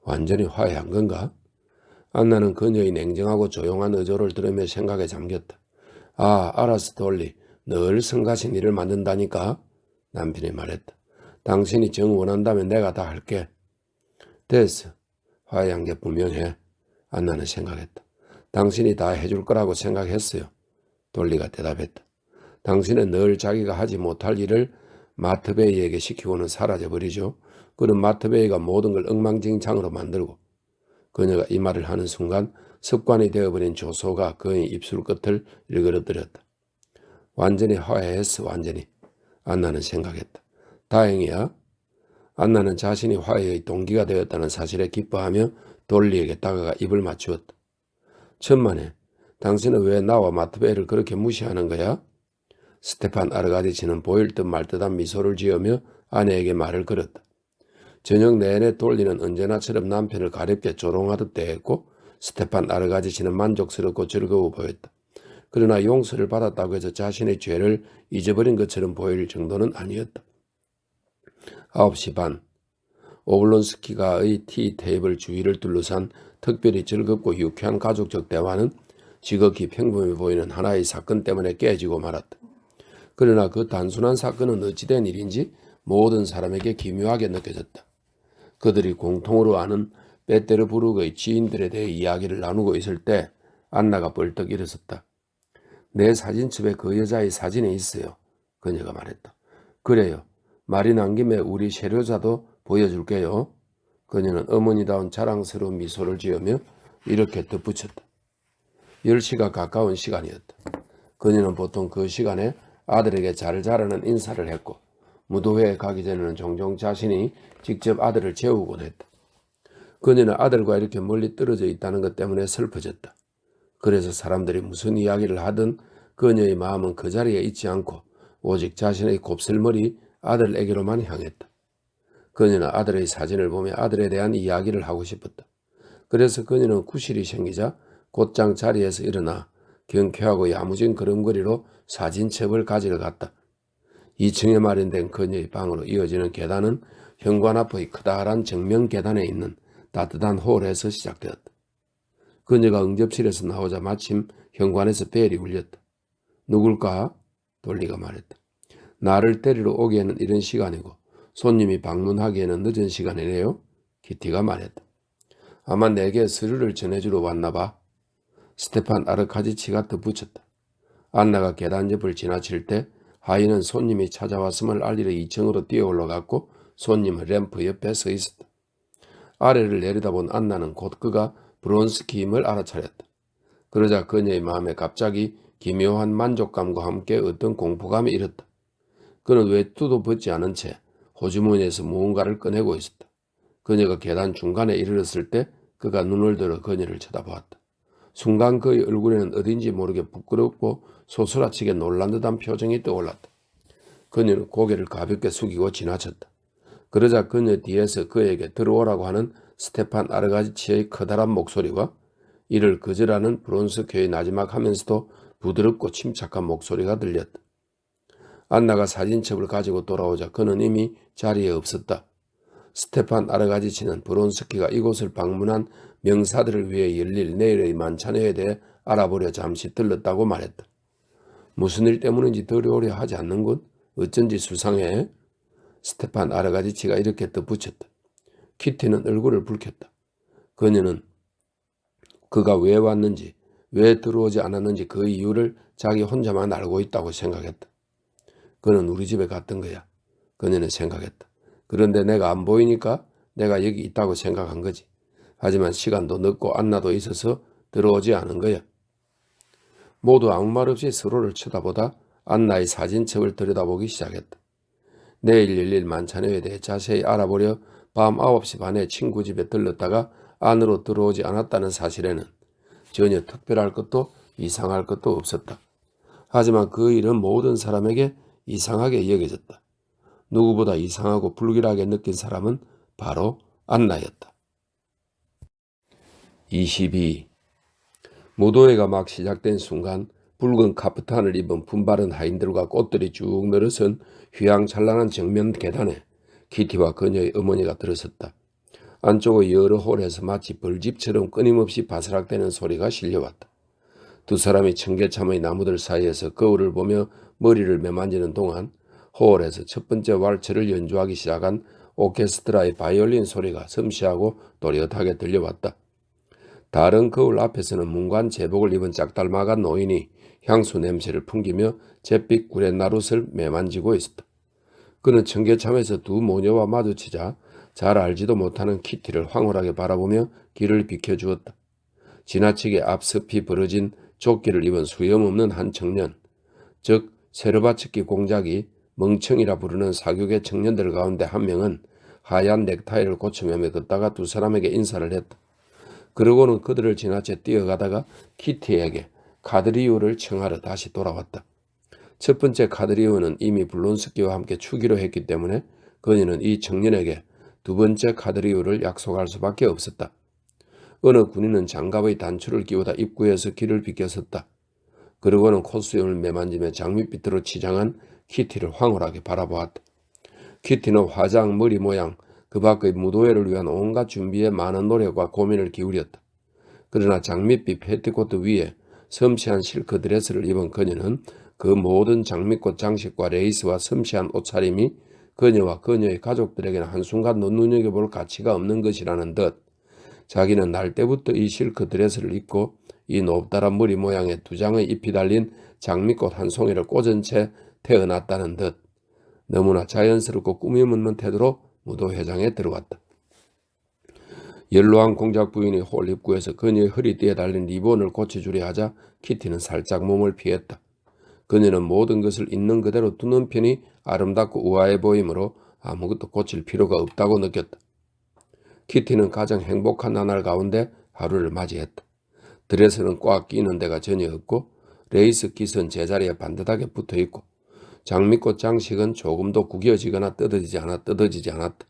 Speaker 1: 완전히 화해한 건가? 안나는 그녀의 냉정하고 조용한 어조를 들으며 생각에 잠겼다. 아, 알았어, 돌리. 늘 성가신 일을 만든다니까? 남편이 말했다. 당신이 정 원한다면 내가 다 할게. 됐어. 화해한 게 분명해. 안나는 생각했다. 당신이 다 해줄 거라고 생각했어요. 돌리가 대답했다. 당신은 늘 자기가 하지 못할 일을 마트베이에게 시키고는 사라져버리죠. 그런 마트베이가 모든 걸 엉망진창으로 만들고. 그녀가 이 말을 하는 순간 습관이 되어버린 조소가 그의 입술 끝을 일그러뜨렸다. 완전히 화해했어, 완전히. 안나는 생각했다. 다행이야. 안나는 자신이 화해의 동기가 되었다는 사실에 기뻐하며 돌리에게 다가가 입을 맞추었다. 천만에, 당신은 왜 나와 마트베이를 그렇게 무시하는 거야? 스테판 아르가디치는 보일 듯 말 듯한 미소를 지으며 아내에게 말을 걸었다. 저녁 내내 돌리는 언제나처럼 남편을 가볍게 조롱하듯 대했고 스테판 아르가디치는 만족스럽고 즐거워 보였다. 그러나 용서를 받았다고 해서 자신의 죄를 잊어버린 것처럼 보일 정도는 아니었다. 9시 반. 오블론스키가의 티 테이블 주위를 둘러싼 특별히 즐겁고 유쾌한 가족적 대화는 지극히 평범해 보이는 하나의 사건 때문에 깨지고 말았다. 그러나 그 단순한 사건은 어찌된 일인지 모든 사람에게 기묘하게 느껴졌다. 그들이 공통으로 아는 베테르부르크의 지인들에 대해 이야기를 나누고 있을 때 안나가 벌떡 일어섰다. 내 사진첩에 그 여자의 사진이 있어요. 그녀가 말했다. 그래요. 말이 난 김에 우리 세료자도 보여줄게요. 그녀는 어머니다운 자랑스러운 미소를 지으며 이렇게 덧붙였다. 10시가 가까운 시간이었다. 그녀는 보통 그 시간에 아들에게 잘 자라는 인사를 했고 무도회에 가기 전에는 종종 자신이 직접 아들을 재우곤 했다. 그녀는 아들과 이렇게 멀리 떨어져 있다는 것 때문에 슬퍼졌다. 그래서 사람들이 무슨 이야기를 하든 그녀의 마음은 그 자리에 있지 않고 오직 자신의 곱슬머리 아들에게로만 향했다. 그녀는 아들의 사진을 보며 아들에 대한 이야기를 하고 싶었다. 그래서 그녀는 구실이 생기자 곧장 자리에서 일어나 경쾌하고 야무진 걸음걸이로 사진첩을 가지러 갔다. 2층에 마련된 그녀의 방으로 이어지는 계단은 현관 앞의 커다란 정면 계단에 있는 따뜻한 홀에서 시작되었다. 그녀가 응접실에서 나오자 마침 현관에서 벨이 울렸다. 누굴까? 돌리가 말했다. 나를 데리러 오기에는 이른 시간이고 손님이 방문하기에는 늦은 시간이네요. 키티가 말했다. 아마 내게 서류를 전해주러 왔나 봐. 스테판 아르카디치가 덧붙였다. 안나가 계단 옆을 지나칠 때 하인은 손님이 찾아왔음을 알리러 2층으로 뛰어 올라갔고 손님은 램프 옆에 서 있었다. 아래를 내려다본 안나는 곧 그가 브론스키임을 알아차렸다. 그러자 그녀의 마음에 갑자기 기묘한 만족감과 함께 어떤 공포감이 일었다. 그는 외투도 벗지 않은 채 호주머니에서 무언가를 꺼내고 있었다. 그녀가 계단 중간에 이르렀을 때 그가 눈을 들어 그녀를 쳐다보았다. 순간 그의 얼굴에는 어딘지 모르게 부끄럽고 소스라치게 놀란 듯한 표정이 떠올랐다. 그녀는 고개를 가볍게 숙이고 지나쳤다. 그러자 그녀 뒤에서 그에게 들어오라고 하는 스테판 아르가지치의 커다란 목소리와 이를 거절하는 브론스키의 나지막하면서도 부드럽고 침착한 목소리가 들렸다. 안나가 사진첩을 가지고 돌아오자 그는 이미 자리에 없었다. 스테판 아르가지치는 브론스키가 이곳을 방문한 명사들을 위해 열릴 내일의 만찬회에 대해 알아보려 잠시 들렀다고 말했다. 무슨 일 때문인지 들어오려 하지 않는군? 어쩐지 수상해. 스테판 아르가지치가 이렇게 덧붙였다. 키티는 얼굴을 붉혔다. 그녀는 그가 왜 왔는지, 왜 들어오지 않았는지 그 이유를 자기 혼자만 알고 있다고 생각했다. 그는 우리 집에 갔던 거야. 그녀는 생각했다. 그런데 내가 안 보이니까 내가 여기 있다고 생각한 거지. 하지만 시간도 늦고 안나도 있어서 들어오지 않은 거야. 모두 아무 말 없이 서로를 쳐다보다 안나의 사진첩을 들여다보기 시작했다. 내일 열릴 만찬회에 대해 자세히 알아보려 밤 9시 반에 친구 집에 들렀다가 안으로 들어오지 않았다는 사실에는 전혀 특별할 것도 이상할 것도 없었다. 하지만 그 일은 모든 사람에게 이상하게 여겨졌다. 누구보다 이상하고 불길하게 느낀 사람은 바로 안나였다. 22. 무도회가 막 시작된 순간 붉은 카프탄을 입은 분바른 하인들과 꽃들이 쭉 늘어선 휘황찬란한 정면 계단에 키티와 그녀의 어머니가 들어섰다. 안쪽의 여러 홀에서 마치 벌집처럼 끊임없이 바스락대는 소리가 실려왔다. 두 사람이 청계참의 나무들 사이에서 거울을 보며 머리를 매만지는 동안 홀에서 첫 번째 왈츠를 연주하기 시작한 오케스트라의 바이올린 소리가 섬시하고 또렷하게 들려왔다. 다른 거울 앞에서는 문관 제복을 입은 짝달마간 노인이 향수 냄새를 풍기며 잿빛 구렛나룻을 매만지고 있었다. 그는 청계참에서 두 모녀와 마주치자 잘 알지도 못하는 키티를 황홀하게 바라보며 길을 비켜주었다. 지나치게 앞섭이 벌어진 조끼를 입은 수염없는 한 청년, 즉 세르바츠키 공작이 멍청이라 부르는 사교계 청년들 가운데 한 명은 하얀 넥타이를 고쳐매며 걷다가 두 사람에게 인사를 했다. 그러고는 그들을 지나쳐 뛰어가다가 키티에게 카드리오를 청하러 다시 돌아왔다. 첫 번째 카드리오는 이미 블론스키와 함께 추기로 했기 때문에 그녀는 이 청년에게 두 번째 카드리오를 약속할 수밖에 없었다. 어느 군인은 장갑의 단추를 끼우다 입구에서 길을 비켜섰다. 그러고는 콧수염을 매만지며 장밋빛으로 치장한 키티를 황홀하게 바라보았다. 키티는 화장, 머리 모양, 그 밖의 무도회를 위한 온갖 준비에 많은 노력과 고민을 기울였다. 그러나 장밋빛 패티코트 위에 섬세한 실크 드레스를 입은 그녀는 그 모든 장밋꽃 장식과 레이스와 섬세한 옷차림이 그녀와 그녀의 가족들에게는 한순간도 눈여겨볼 가치가 없는 것이라는 듯 자기는 날 때부터 이 실크 드레스를 입고 이 높다란 머리 모양의 두 장의 잎이 달린 장밋꽃 한 송이를 꽂은 채 태어났다는 듯 너무나 자연스럽고 꾸밈없는 태도로 무도회장에 들어왔다. 연로한 공작 부인이 홀 입구에서 그녀의 허리띠에 달린 리본을 고쳐주려 하자 키티는 살짝 몸을 피했다. 그녀는 모든 것을 있는 그대로 두는 편이 아름답고 우아해 보이므로 아무것도 고칠 필요가 없다고 느꼈다. 키티는 가장 행복한 나날 가운데 하루를 맞이했다. 드레스는 꽉 끼는 데가 전혀 없고 레이스 깃은 제자리에 반듯하게 붙어있고 장미꽃 장식은 조금도 구겨지거나 뜯어지지 않았다.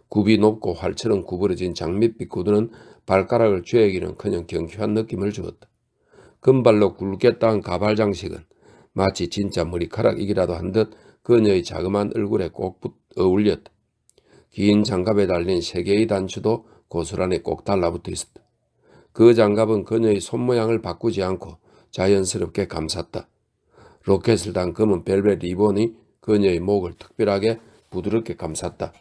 Speaker 1: 굽이 높고 활처럼 구부러진 장밋빛 구두는 발가락을 죄기는커녕 경쾌한 느낌을 주었다. 금발로 굵게 딴 가발 장식은 마치 진짜 머리카락이기라도 한 듯 그녀의 자그마한 얼굴에 꼭 어울렸다. 긴 장갑에 달린 세 개의 단추도 고스란히 꼭 달라붙어 있었다. 그 장갑은 그녀의 손모양을 바꾸지 않고 자연스럽게 감쌌다. 로켓을 단 검은 벨벳 리본이 그녀의 목을 특별하게 부드럽게 감쌌다.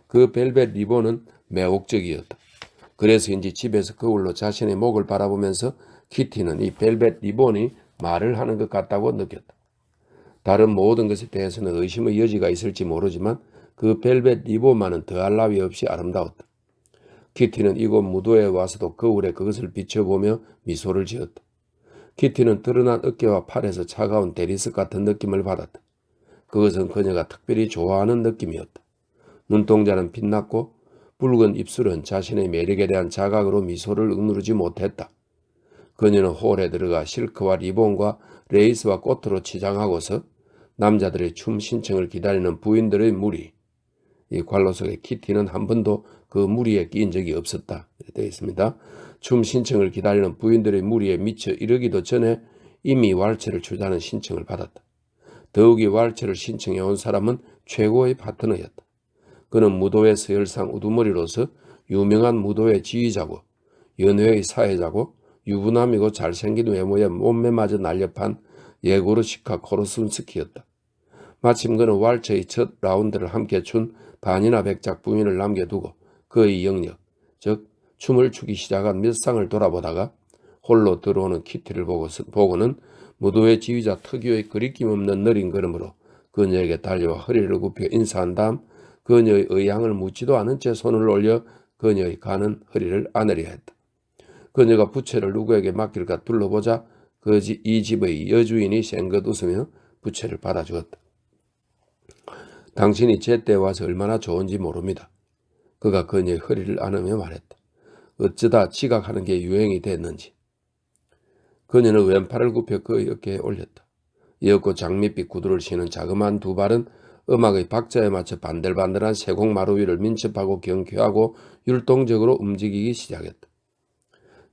Speaker 1: 그 벨벳 리본은 매혹적이었다. 그래서인지 집에서 거울로 자신의 목을 바라보면서 키티는 이 벨벳 리본이 말을 하는 것 같다고 느꼈다. 다른 모든 것에 대해서는 의심의 여지가 있을지 모르지만 그 벨벳 리본만은 더할 나위 없이 아름다웠다. 키티는 이곳 무도회에 와서도 거울에 그것을 비춰보며 미소를 지었다. 키티는 드러난 어깨와 팔에서 차가운 대리석 같은 느낌을 받았다. 그것은 그녀가 특별히 좋아하는 느낌이었다. 눈동자는 빛났고 붉은 입술은 자신의 매력에 대한 자각으로 미소를 억누르지 못했다. 그녀는 홀에 들어가 실크와 리본과 레이스와 꽃으로 치장하고서 남자들의 춤 신청을 기다리는 부인들의 무리, 이 관로 속에 키티는 한 번도 그 무리에 끼인 적이 없었다. 되어 있습니다. 춤 신청을 기다리는 부인들의 무리에 미쳐 이르기도 전에 이미 왈츠를 추자는 신청을 받았다. 더욱이 왈츠를 신청해 온 사람은 최고의 파트너였다. 그는 무도회 서열상 우두머리로서 유명한 무도회 지휘자고 연회의 사회자고 유부남이고 잘생긴 외모에 몸매마저 날렵한 예고르시카 코르순스키였다. 마침 그는 왈츠의 첫 라운드를 함께 춘 반이나 백작 부인을 남겨두고 그의 영역, 즉 춤을 추기 시작한 몇 쌍을 돌아보다가 홀로 들어오는 키티를 보고는 무도회 지휘자 특유의 거리낌 없는 느린 걸음으로 그녀에게 달려와 허리를 굽혀 인사한 다음 그녀의 의향을 묻지도 않은 채 손을 올려 그녀의 가는 허리를 안으려 했다. 그녀가 부채를 누구에게 맡길까 둘러보자 이 집의 여주인이 생긋 웃으며 부채를 받아주었다. 당신이 제때 와서 얼마나 좋은지 모릅니다. 그가 그녀의 허리를 안으며 말했다. 어쩌다 지각하는 게 유행이 됐는지. 그녀는 왼팔을 굽혀 그의 어깨에 올렸다. 이윽고 장밋빛 구두를 신은 자그마한 두 발은 음악의 박자에 맞춰 반들반들한 세곡마루 위를 민첩하고 경쾌하고 율동적으로 움직이기 시작했다.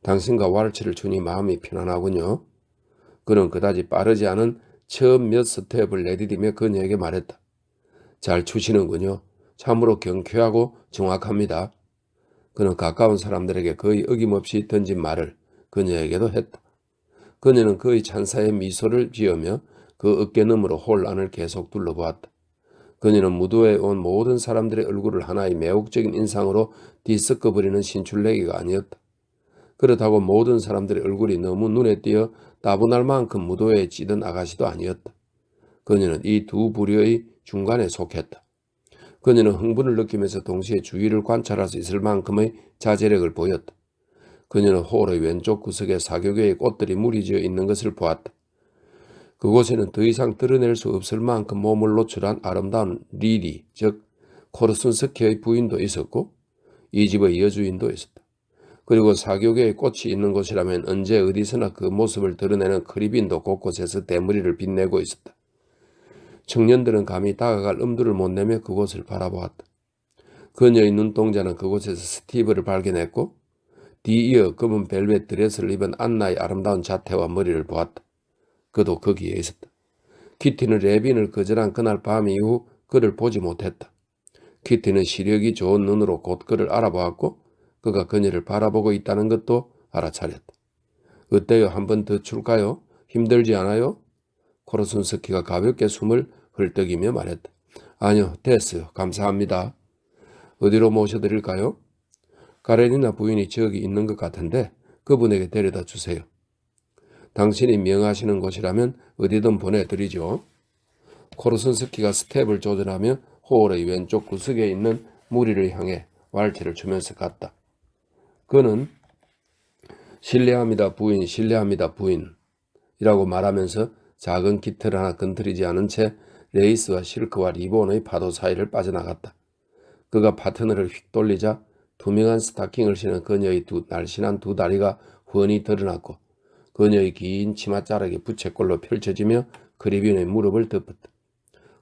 Speaker 1: 당신과 왈츠를 추니 마음이 편안하군요. 그는 그다지 빠르지 않은 처음 몇 스텝을 내디디며 그녀에게 말했다. 잘 추시는군요. 참으로 경쾌하고 정확합니다. 그는 가까운 사람들에게 거의 어김없이 던진 말을 그녀에게도 했다. 그녀는 그의 찬사에 미소를 지으며 그 어깨너머로 홀 안을 계속 둘러보았다. 그녀는 무도에 온 모든 사람들의 얼굴을 하나의 매혹적인 인상으로 뒤섞어버리는 신출내기가 아니었다. 그렇다고 모든 사람들의 얼굴이 너무 눈에 띄어 따분할 만큼 무도에 찌든 아가씨도 아니었다. 그녀는 이 두 부류의 중간에 속했다. 그녀는 흥분을 느끼면서 동시에 주위를 관찰할 수 있을 만큼의 자제력을 보였다. 그녀는 홀의 왼쪽 구석에 사교계의 꽃들이 무리지어 있는 것을 보았다. 그곳에는 더 이상 드러낼 수 없을 만큼 몸을 노출한 아름다운 리리, 즉 코르순스키의 부인도 있었고 이 집의 여주인도 있었다. 그리고 사교계의 꽃이 있는 곳이라면 언제 어디서나 그 모습을 드러내는 크리빈도 곳곳에서 대머리를 빛내고 있었다. 청년들은 감히 다가갈 엄두를 못 내며 그곳을 바라보았다. 그녀의 눈동자는 그곳에서 스티브를 발견했고 뒤이어 검은 벨벳 드레스를 입은 안나의 아름다운 자태와 머리를 보았다. 그도 거기에 있었다. 키티는 레빈을 거절한 그날 밤 이후 그를 보지 못했다. 키티는 시력이 좋은 눈으로 곧 그를 알아보았고 그가 그녀를 바라보고 있다는 것도 알아차렸다. 어때요? 한 번 더 출까요? 힘들지 않아요? 코르순스키가 가볍게 숨을 헐떡이며 말했다. 아니요, 됐어요. 감사합니다. 어디로 모셔드릴까요? 가레니나 부인이 저기 있는 것 같은데 그분에게 데려다 주세요. 당신이 명하시는 곳이라면 어디든 보내드리죠. 코르순스키가 스텝을 조절하며 홀의 왼쪽 구석에 있는 무리를 향해 왈츠를 추면서 갔다. 그는 실례합니다 부인, 실례합니다 부인이라고 말하면서 작은 깃털 하나 건드리지 않은 채 레이스와 실크와 리본의 파도 사이를 빠져나갔다. 그가 파트너를 휙 돌리자 투명한 스타킹을 신은 그녀의 날씬한 두 다리가 훤히 드러났고 그녀의 긴 치맛자락이 부채꼴로 펼쳐지며 크리빈의 무릎을 덮었다.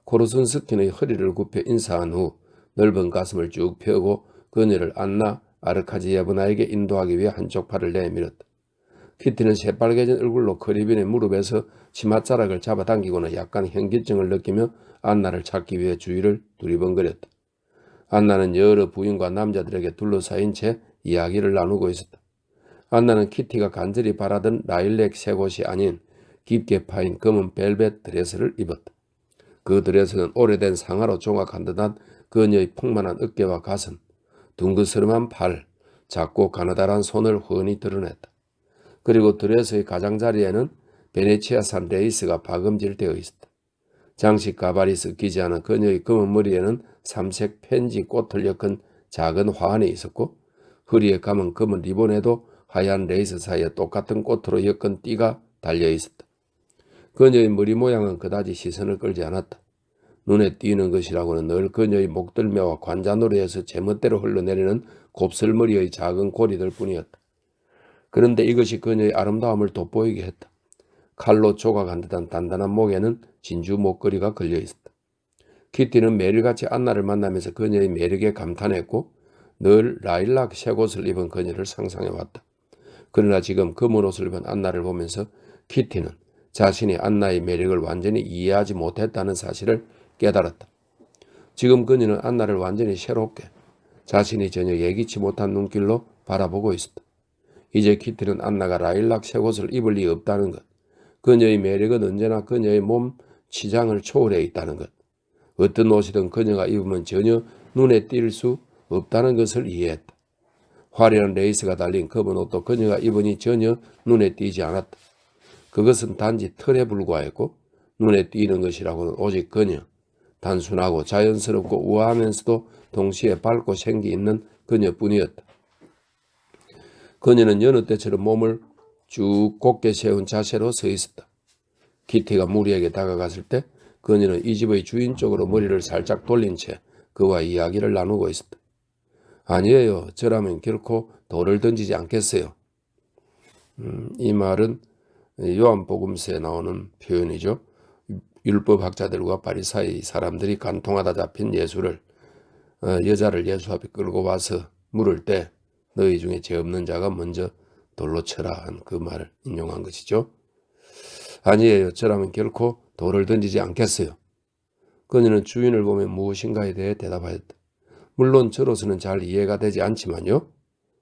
Speaker 1: 코르순스키의 허리를 굽혀 인사한 후 넓은 가슴을 쭉 펴고 그녀를 안나 아르카지예브나에게 인도하기 위해 한쪽 팔을 내밀었다. 키티는 새빨개진 얼굴로 크리빈의 무릎에서 치맛자락을 잡아당기고는 약간 현기증을 느끼며 안나를 찾기 위해 주위를 두리번거렸다. 안나는 여러 부인과 남자들에게 둘러싸인 채 이야기를 나누고 있었다. 안나는 키티가 간절히 바라던 라일렉 새옷이 아닌 깊게 파인 검은 벨벳 드레스를 입었다. 그 드레스는 오래된 상하로 조각한 듯한 그녀의 풍만한 어깨와 가슴, 둥그스름한 팔, 작고 가느다란 손을 훤히 드러냈다. 그리고 드레스의 가장자리에는 베네치아산 레이스가 박음질되어 있었다. 장식 가발이 섞이지 않은 그녀의 검은 머리에는 삼색 펜지 꽃을 엮은 작은 화환이 있었고 허리에 감은 검은 리본에도 하얀 레이스 사이에 똑같은 꽃으로 엮은 띠가 달려 있었다. 그녀의 머리 모양은 그다지 시선을 끌지 않았다. 눈에 띄는 것이라고는 늘 그녀의 목덜미와 관자놀이에서 제멋대로 흘러내리는 곱슬머리의 작은 고리들 뿐이었다. 그런데 이것이 그녀의 아름다움을 돋보이게 했다. 칼로 조각한 듯한 단단한 목에는 진주 목걸이가 걸려 있었다. 키티는 매일같이 안나를 만나면서 그녀의 매력에 감탄했고 늘 라일락 새옷을 입은 그녀를 상상해왔다. 그러나 지금 검은 옷을 입은 안나를 보면서 키티는 자신이 안나의 매력을 완전히 이해하지 못했다는 사실을 깨달았다. 지금 그녀는 안나를 완전히 새롭게 자신이 전혀 예기치 못한 눈길로 바라보고 있었다. 이제 키티는 안나가 라일락 새옷을 입을 리 없다는 것, 그녀의 매력은 언제나 그녀의 몸 치장을 초월해 있다는 것, 어떤 옷이든 그녀가 입으면 전혀 눈에 띌 수 없다는 것을 이해했다. 화려한 레이스가 달린 검은 옷도 그녀가 입으니 전혀 눈에 띄지 않았다. 그것은 단지 털에 불과했고 눈에 띄는 것이라고는 오직 그녀, 단순하고 자연스럽고 우아하면서도 동시에 밝고 생기 있는 그녀뿐이었다. 그녀는 여느 때처럼 몸을 쭉 곧게 세운 자세로 서 있었다. 키티가 무리에게 다가갔을 때 그녀는 이 집의 주인 쪽으로 머리를 살짝 돌린 채 그와 이야기를 나누고 있었다. 아니에요. 저라면 결코 돌을 던지지 않겠어요. 이 말은 요한복음서에 나오는 표현이죠. 율법학자들과 바리사이 사람들이 간통하다 잡힌 예수를 여자를 예수 앞에 끌고 와서 물을 때 너희 중에 죄 없는 자가 먼저 돌로 쳐라 한 그 말을 인용한 것이죠. 아니에요. 저라면 결코 돌을 던지지 않겠어요. 그녀는 주인을 보며 무엇인가에 대해 대답하였다. 물론 저로서는 잘 이해가 되지 않지만요.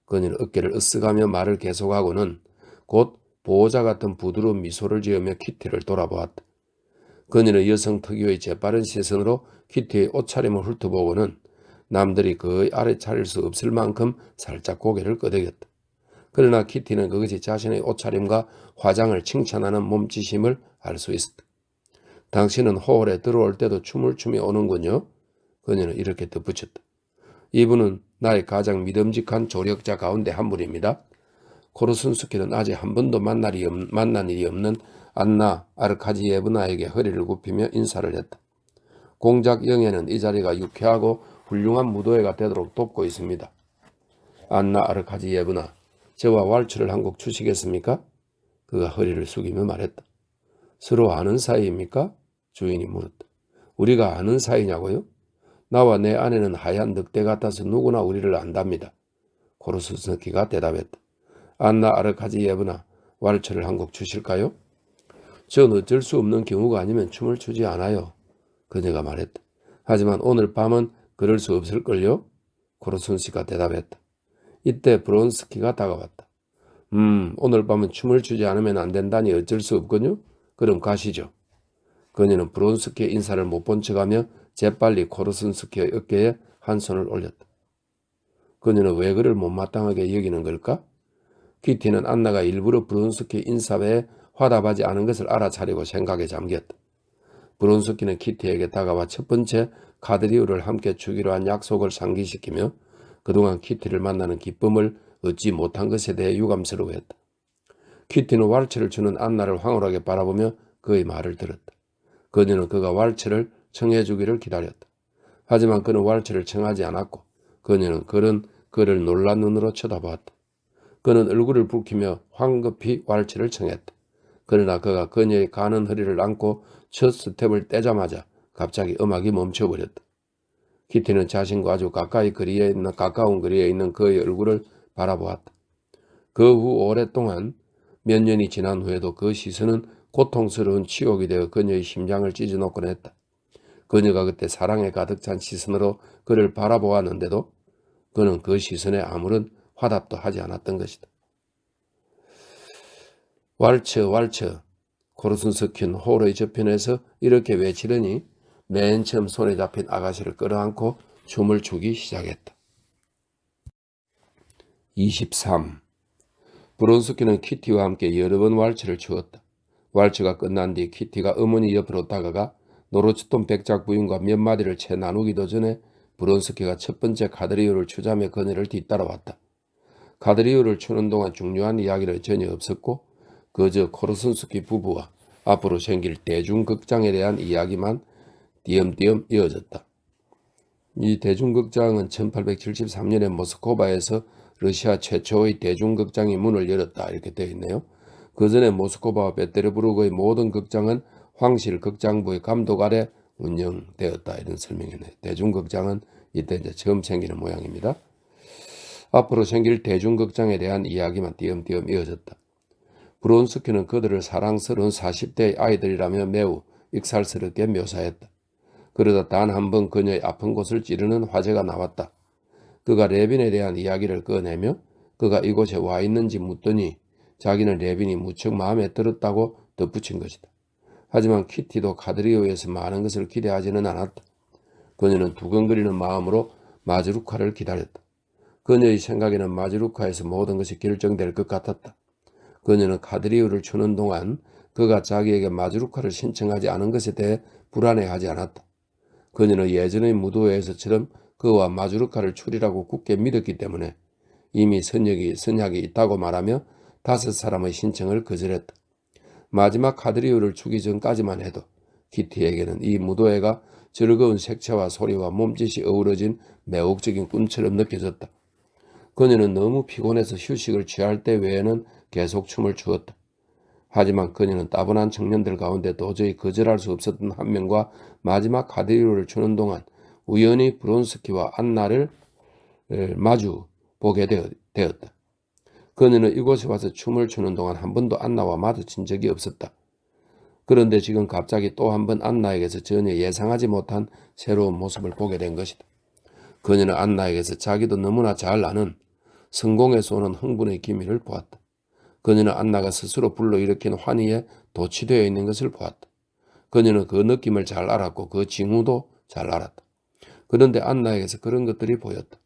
Speaker 1: 그녀는 어깨를 으쓱하며 말을 계속하고는 곧 보호자 같은 부드러운 미소를 지으며 키티를 돌아보았다. 그녀는 여성 특유의 재빠른 시선으로 키티의 옷차림을 훑어보고는 남들이 거의 알아차릴 수 없을 만큼 살짝 고개를 끄덕였다. 그러나 키티는 그것이 자신의 옷차림과 화장을 칭찬하는 몸짓임을 알 수 있었다. 당신은 홀에 들어올 때도 춤을 추며 오는군요. 그녀는 이렇게 덧붙였다. 이분은 나의 가장 믿음직한 조력자 가운데 한 분입니다. 코르순스키는 아직 한 번도 만난 일이 없는 안나 아르카지예브나에게 허리를 굽히며 인사를 했다. 공작 영예는 이 자리가 유쾌하고 훌륭한 무도회가 되도록 돕고 있습니다. 안나 아르카지예브나, 저와 왈츠를 한 곡 추시겠습니까? 그가 허리를 숙이며 말했다. 서로 아는 사이입니까? 주인이 물었다. 우리가 아는 사이냐고요? 나와 내 아내는 하얀 늑대 같아서 누구나 우리를 안답니다. 코르순스키가 대답했다. 안나 아르카지예브나, 왈츠를 한 곡 추실까요? 전 어쩔 수 없는 경우가 아니면 춤을 추지 않아요. 그녀가 말했다. 하지만 오늘 밤은 그럴 수 없을걸요? 코르순스키가 대답했다. 이때 브론스키가 다가왔다. 오늘 밤은 춤을 추지 않으면 안 된다니 어쩔 수 없군요. 그럼 가시죠. 그녀는 브론스키의 인사를 못 본 척하며 재빨리 코르순스키의 어깨에 한 손을 올렸다. 그녀는 왜 그를 못마땅하게 여기는 걸까? 키티는 안나가 일부러 브론스키 인사에 화답하지 않은 것을 알아차리고 생각에 잠겼다. 브론스키는 키티에게 다가와 첫 번째 카드리오를 함께 추기로 한 약속을 상기시키며 그동안 키티를 만나는 기쁨을 얻지 못한 것에 대해 유감스러워했다. 키티는 왈츠를 추는 안나를 황홀하게 바라보며 그의 말을 들었다. 그녀는 그가 왈츠를 청해주기를 기다렸다. 하지만 그는 왈츠를 청하지 않았고 그녀는 그를 놀란 눈으로 쳐다보았다. 그는 얼굴을 붉히며 황급히 왈츠를 청했다. 그러나 그가 그녀의 가는 허리를 안고 첫 스텝을 떼자마자 갑자기 음악이 멈춰버렸다. 키티는 자신과 아주 가까운 거리에 있는 그의 얼굴을 바라보았다. 그 후 오랫동안 몇 년이 지난 후에도 그 시선은 고통스러운 치욕이 되어 그녀의 심장을 찢어놓곤 했다. 그녀가 그때 사랑에 가득 찬 시선으로 그를 바라보았는데도 그는 그 시선에 아무런 화답도 하지 않았던 것이다. 왈츠, 코르순스키는 홀의 저편에서 이렇게 외치더니 맨 처음 손에 잡힌 아가씨를 끌어안고 춤을 추기 시작했다. 23. 브론스키는 키티와 함께 여러 번 왈츠를 추었다. 왈츠가 끝난 뒤 키티가 어머니 옆으로 다가가 노르츠톤 백작 부인과 몇 마디를 채 나누기도 전에 브론스키가 첫 번째 카드리오를 추자며 그녀를 뒤따라왔다. 카드리오를 추는 동안 중요한 이야기는 전혀 없었고 그저 코르순스키 부부와 앞으로 생길 대중극장에 대한 이야기만 띄엄띄엄 이어졌다. 이 대중극장은 1873년에 모스크바에서 러시아 최초의 대중극장이 문을 열었다 이렇게 되어 있네요. 그 전에 모스크바와 베테르부르크의 모든 극장은 황실 극장부의 감독 아래 운영되었다 이런 설명이네요. 대중극장은 이때 이제 처음 생기는 모양입니다. 앞으로 생길 대중극장에 대한 이야기만 띄엄띄엄 이어졌다. 브론스키는 그들을 사랑스러운 40대의 아이들이라며 매우 익살스럽게 묘사했다. 그러다 단 한 번 그녀의 아픈 곳을 찌르는 화제가 나왔다. 그가 레빈에 대한 이야기를 꺼내며 그가 이곳에 와 있는지 묻더니 자기는 레빈이 무척 마음에 들었다고 덧붙인 것이다. 하지만 키티도 카드리오에서 많은 것을 기대하지는 않았다. 그녀는 두근거리는 마음으로 마즈루카를 기다렸다. 그녀의 생각에는 마주루카에서 모든 것이 결정될 것 같았다. 그녀는 카드리오를 추는 동안 그가 자기에게 마주루카를 신청하지 않은 것에 대해 불안해하지 않았다. 그녀는 예전의 무도회에서처럼 그와 마주루카를 추리라고 굳게 믿었기 때문에 이미 선약이 있다고 말하며 5사람의 신청을 거절했다. 마지막 카드리오를 추기 전까지만 해도 키티에게는 이 무도회가 즐거운 색채와 소리와 몸짓이 어우러진 매혹적인 꿈처럼 느껴졌다. 그녀는 너무 피곤해서 휴식을 취할 때 외에는 계속 춤을 추었다. 하지만 그녀는 따분한 청년들 가운데 도저히 거절할 수 없었던 한 명과 마지막 카드리오를 추는 동안 우연히 브론스키와 안나를 마주 보게 되었다. 그녀는 이곳에 와서 춤을 추는 동안 한 번도 안나와 마주친 적이 없었다. 그런데 지금 갑자기 또 한 번 안나에게서 전혀 예상하지 못한 새로운 모습을 보게 된 것이다. 그녀는 안나에게서 자기도 너무나 잘 아는 성공에서 오는 흥분의 기미를 보았다. 그녀는 안나가 스스로 불러일으킨 환희에 도취되어 있는 것을 보았다. 그녀는 그 느낌을 잘 알았고 그 징후도 잘 알았다. 그런데 안나에게서 그런 것들이 보였다.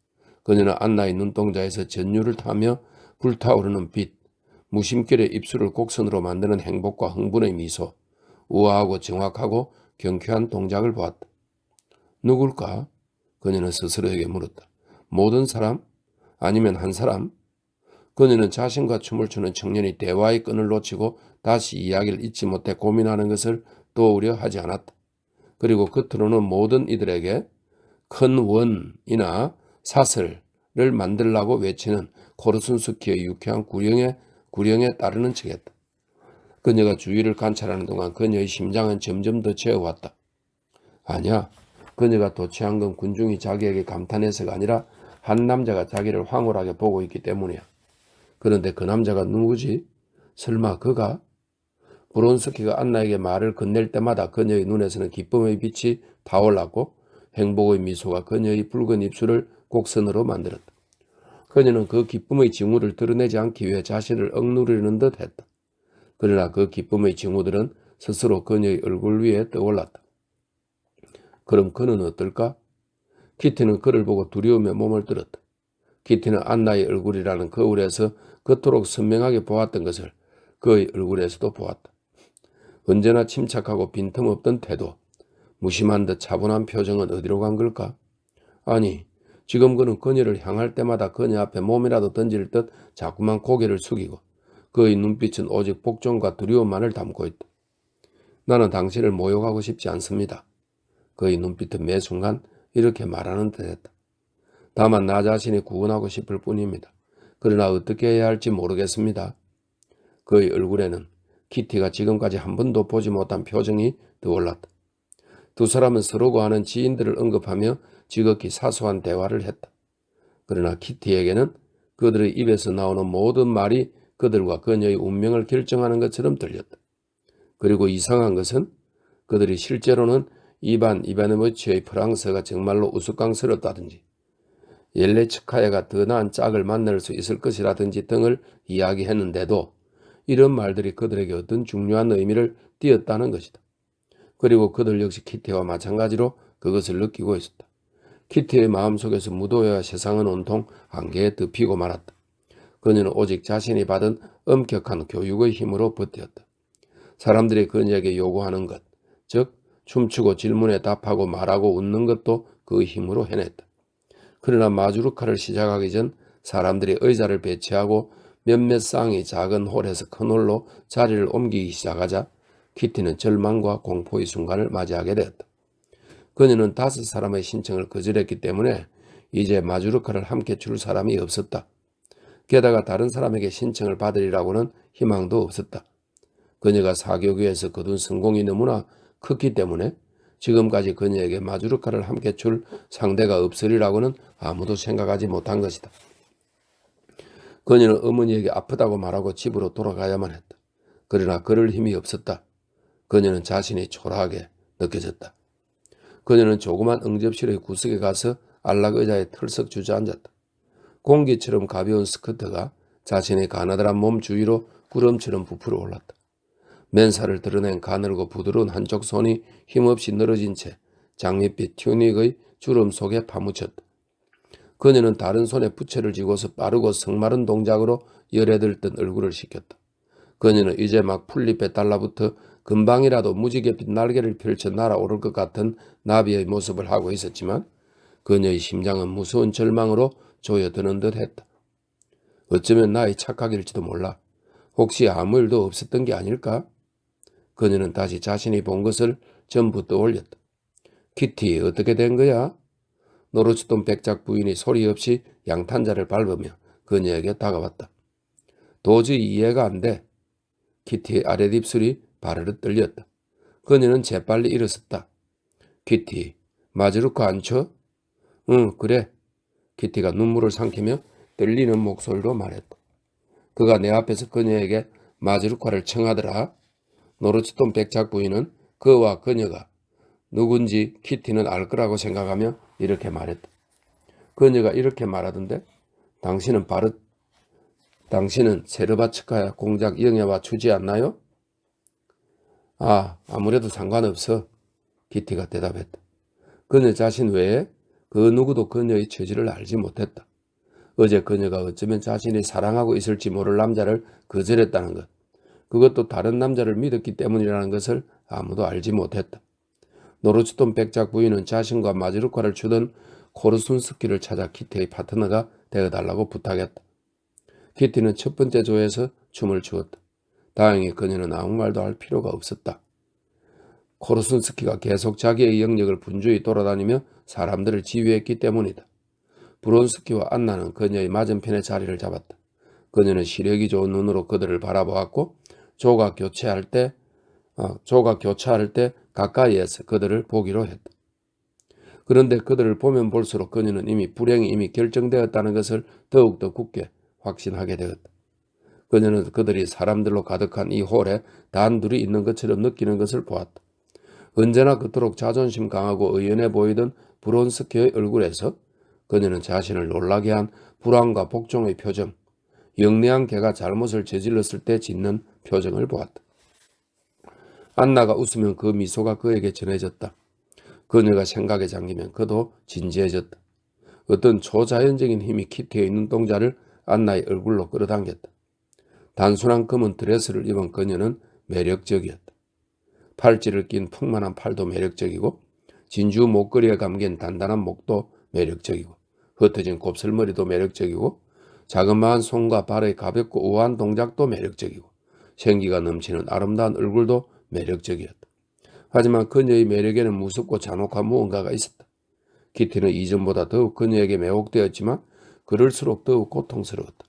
Speaker 1: 그녀는 안나의 눈동자에서 전율을 타며 불타오르는 빛, 무심결에 입술을 곡선으로 만드는 행복과 흥분의 미소, 우아하고 정확하고 경쾌한 동작을 보았다. 누굴까? 그녀는 스스로에게 물었다. 모든 사람? 아니면 한 사람? 그녀는 자신과 춤을 추는 청년이 대화의 끈을 놓치고 다시 이야기를 잊지 못해 고민하는 것을 떠오려 하지 않았다. 그리고 겉으로는 모든 이들에게 큰 원이나 사슬을 만들라고 외치는 코르순스키의 유쾌한 구령에 따르는 척했다. 그녀가 주위를 관찰하는 동안 그녀의 심장은 점점 더 채어왔다. 아니야. 그녀가 도취한 건 군중이 자기에게 감탄해서가 아니라 한 남자가 자기를 황홀하게 보고 있기 때문이야. 그런데 그 남자가 누구지? 설마 그가? 브론스키가 안나에게 말을 건넬 때마다 그녀의 눈에서는 기쁨의 빛이 타올랐고 행복의 미소가 그녀의 붉은 입술을 곡선으로 만들었다. 그녀는 그 기쁨의 징후를 드러내지 않기 위해 자신을 억누르는 듯 했다. 그러나 그 기쁨의 징후들은 스스로 그녀의 얼굴 위에 떠올랐다. 그럼 그는 어떨까? 키티는 그를 보고 두려움에 몸을 들었다. 키티는 안나의 얼굴이라는 거울에서 그토록 선명하게 보았던 것을 그의 얼굴에서도 보았다. 언제나 침착하고 빈틈없던 태도, 무심한 듯 차분한 표정은 어디로 간 걸까? 아니, 지금 그는 그녀를 향할 때마다 그녀 앞에 몸이라도 던질 듯 자꾸만 고개를 숙이고 그의 눈빛은 오직 복종과 두려움만을 담고 있다. 나는 당신을 모욕하고 싶지 않습니다. 그의 눈빛은 매 순간 이렇게 말하는 듯했다. 다만 나 자신이 구원하고 싶을 뿐입니다. 그러나 어떻게 해야 할지 모르겠습니다. 그의 얼굴에는 키티가 지금까지 한 번도 보지 못한 표정이 떠올랐다. 두 사람은 서로가 아는 지인들을 언급하며 지극히 사소한 대화를 했다. 그러나 키티에게는 그들의 입에서 나오는 모든 말이 그들과 그녀의 운명을 결정하는 것처럼 들렸다. 그리고 이상한 것은 그들이 실제로는 이반 이바노비치의 프랑스어가 정말로 우스꽝스럽다든지 옐레츠카야가 더 나은 짝을 만날 수 있을 것이라든지 등을 이야기했는데도 이런 말들이 그들에게 어떤 중요한 의미를 띄었다는 것이다. 그리고 그들 역시 키티와 마찬가지로 그것을 느끼고 있었다. 키티의 마음속에서 무도회와 세상은 온통 안개에 덮이고 말았다. 그녀는 오직 자신이 받은 엄격한 교육의 힘으로 버텼다. 사람들이 그녀에게 요구하는 것, 즉 춤추고 질문에 답하고 말하고 웃는 것도 그 힘으로 해냈다. 그러나 마주루카를 시작하기 전 사람들이 의자를 배치하고 몇몇 쌍이 작은 홀에서 큰 홀로 자리를 옮기기 시작하자 키티는 절망과 공포의 순간을 맞이하게 되었다. 그녀는 5사람의 신청을 거절했기 때문에 이제 마주루카를 함께 출 사람이 없었다. 게다가 다른 사람에게 신청을 받으리라고는 희망도 없었다. 그녀가 사교계에서 거둔 성공이 너무나 컸기 때문에 지금까지 그녀에게 마주루카를 함께 줄 상대가 없으리라고는 아무도 생각하지 못한 것이다. 그녀는 어머니에게 아프다고 말하고 집으로 돌아가야만 했다. 그러나 그럴 힘이 없었다. 그녀는 자신이 초라하게 느껴졌다. 그녀는 조그만 응접실의 구석에 가서 안락 의자에 털썩 주저앉았다. 공기처럼 가벼운 스커트가 자신의 가나다란 몸 주위로 구름처럼 부풀어 올랐다. 맨살을 드러낸 가늘고 부드러운 한쪽 손이 힘없이 늘어진 채 장밋빛 튜닉의 주름 속에 파묻혔다. 그녀는 다른 손에 부채를 쥐고서 빠르고 성마른 동작으로 열애들던 얼굴을 식혔다. 그녀는 이제 막 풀잎에 달라붙어 금방이라도 무지갯빛 날개를 펼쳐 날아오를 것 같은 나비의 모습을 하고 있었지만 그녀의 심장은 무서운 절망으로 조여드는 듯 했다. 어쩌면 나의 착각일지도 몰라. 혹시 아무 일도 없었던 게 아닐까? 그녀는 다시 자신이 본 것을 전부 떠올렸다. 키티, 어떻게 된 거야? 노르츠돈 백작 부인이 소리 없이 양탄자를 밟으며 그녀에게 다가왔다. 도저히 이해가 안 돼. 키티의 아랫입술이 바르르 떨렸다. 그녀는 재빨리 일어섰다. 키티, 마즈루카 안 쳐? 응, 그래. 키티가 눈물을 삼키며 떨리는 목소리로 말했다. 그가 내 앞에서 그녀에게 마즈루카를 청하더라. 노르츠돈 백작 부인은 그와 그녀가 누군지 키티는 알 거라고 생각하며 이렇게 말했다. 그녀가 이렇게 말하던데 당신은 세르바츠카야 공작 영예와 주지 않나요? 아무래도 상관없어. 키티가 대답했다. 그녀 자신 외에 그 누구도 그녀의 처지를 알지 못했다. 어제 그녀가 어쩌면 자신이 사랑하고 있을지 모를 남자를 거절했다는 것, 그것도 다른 남자를 믿었기 때문이라는 것을 아무도 알지 못했다. 노르츠돈 백작 부인은 자신과 마즈루카를 주던 코르순스키를 찾아 키티의 파트너가 되어달라고 부탁했다. 키티는 첫 번째 조에서 춤을 추었다. 다행히 그녀는 아무 말도 할 필요가 없었다. 코르순스키가 계속 자기의 영역을 분주히 돌아다니며 사람들을 지휘했기 때문이다. 브론스키와 안나는 그녀의 맞은편에 자리를 잡았다. 그녀는 시력이 좋은 눈으로 그들을 바라보았고 조가 교차할 때 가까이에서 그들을 보기로 했다. 그런데 그들을 보면 볼수록 그녀는 불행이 이미 결정되었다는 것을 더욱더 굳게 확신하게 되었다. 그녀는 그들이 사람들로 가득한 이 홀에 단둘이 있는 것처럼 느끼는 것을 보았다. 언제나 그토록 자존심 강하고 의연해 보이던 브론스키의 얼굴에서 그녀는 자신을 놀라게 한 불안과 복종의 표정, 영리한 개가 잘못을 저질렀을 때 짓는 표정을 보았다. 안나가 웃으면 그 미소가 그에게 전해졌다. 그녀가 생각에 잠기면 그도 진지해졌다. 어떤 초자연적인 힘이 키티의 눈동자를 안나의 얼굴로 끌어당겼다. 단순한 검은 드레스를 입은 그녀는 매력적이었다. 팔찌를 낀 풍만한 팔도 매력적이고 진주 목걸이에 감긴 단단한 목도 매력적이고 흩어진 곱슬머리도 매력적이고 자그마한 손과 발의 가볍고 우아한 동작도 매력적이고 생기가 넘치는 아름다운 얼굴도 매력적이었다. 하지만 그녀의 매력에는 무섭고 잔혹한 무언가가 있었다. 키티는 이전보다 더욱 그녀에게 매혹되었지만 그럴수록 더욱 고통스러웠다.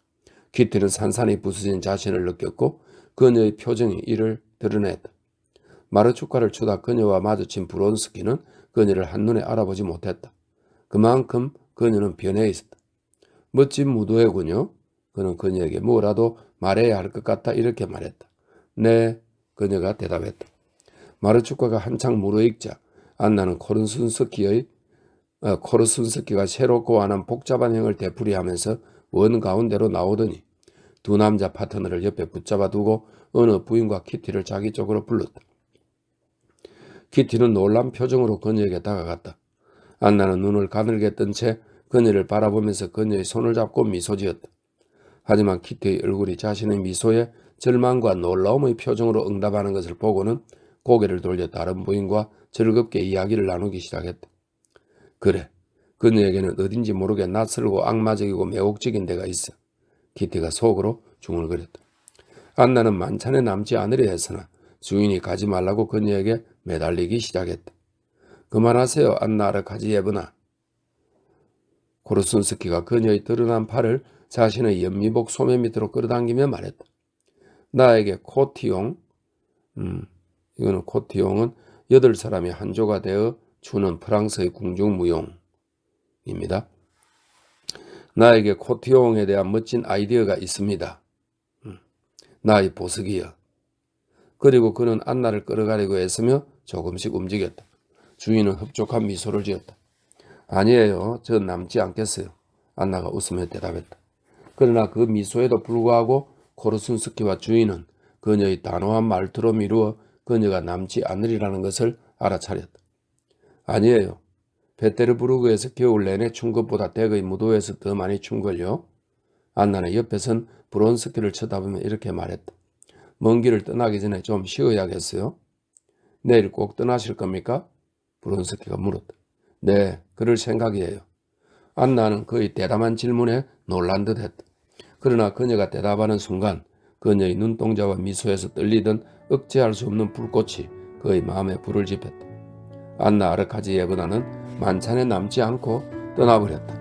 Speaker 1: 키티는 산산이 부서진 자신을 느꼈고 그녀의 표정이 이를 드러냈다. 마르추카를 추다 그녀와 마주친 브론스키는 그녀를 한눈에 알아보지 못했다. 그만큼 그녀는 변해 있었다. 멋진 무도회군요. 그는 그녀에게 뭐라도 말해야 할 것 같다 이렇게 말했다. 네, 그녀가 대답했다. 마르추카가 한창 무르익자 안나는 코르순스키가 새로 고안한 복잡한 형을 되풀이하면서 원 가운데로 나오더니 두 남자 파트너를 옆에 붙잡아 두고 어느 부인과 키티를 자기 쪽으로 불렀다. 키티는 놀란 표정으로 그녀에게 다가갔다. 안나는 눈을 가늘게 뜬 채 그녀를 바라보면서 그녀의 손을 잡고 미소 지었다. 하지만 키티의 얼굴이 자신의 미소에 절망과 놀라움의 표정으로 응답하는 것을 보고는 고개를 돌려 다른 부인과 즐겁게 이야기를 나누기 시작했다. 그래, 그녀에게는 어딘지 모르게 낯설고 악마적이고 매혹적인 데가 있어. 키티가 속으로 중얼거렸다. 안나는 만찬에 남지 않으려 했으나 주인이 가지 말라고 그녀에게 매달리기 시작했다. 그만하세요, 안나 아르카지예브나. 코르순스키가 그녀의 드러난 팔을 자신의 연미복 소매 밑으로 끌어당기며 말했다. 나에게 코티용, 이거는 코티용은 8사람이 한조가 되어 추는 프랑스의 궁중무용입니다. 나에게 코티용에 대한 멋진 아이디어가 있습니다. 나의 보석이여. 그리고 그는 안나를 끌어가려고 애쓰며 조금씩 움직였다. 주인은 흡족한 미소를 지었다. 아니에요. 전 남지 않겠어요. 안나가 웃으며 대답했다. 그러나 그 미소에도 불구하고 코르순스키와 주인은 그녀의 단호한 말투로 미루어 그녀가 남지 않으리라는 것을 알아차렸다. 아니에요. 페테르부르크에서 겨울 내내 춘 것보다 댁의 무도에서 더 많이 춘걸요. 안나는 옆에 선 브론스키를 쳐다보며 이렇게 말했다. 먼 길을 떠나기 전에 좀 쉬어야겠어요. 내일 꼭 떠나실 겁니까? 브론스키가 물었다. 네, 그럴 생각이에요. 안나는 그의 대담한 질문에 놀란 듯 했다. 그러나 그녀가 대답하는 순간 그녀의 눈동자와 미소에서 떨리던 억제할 수 없는 불꽃이 그의 마음에 불을 지폈다. 안나 아르카지예브나는 만찬에 남지 않고 떠나버렸다.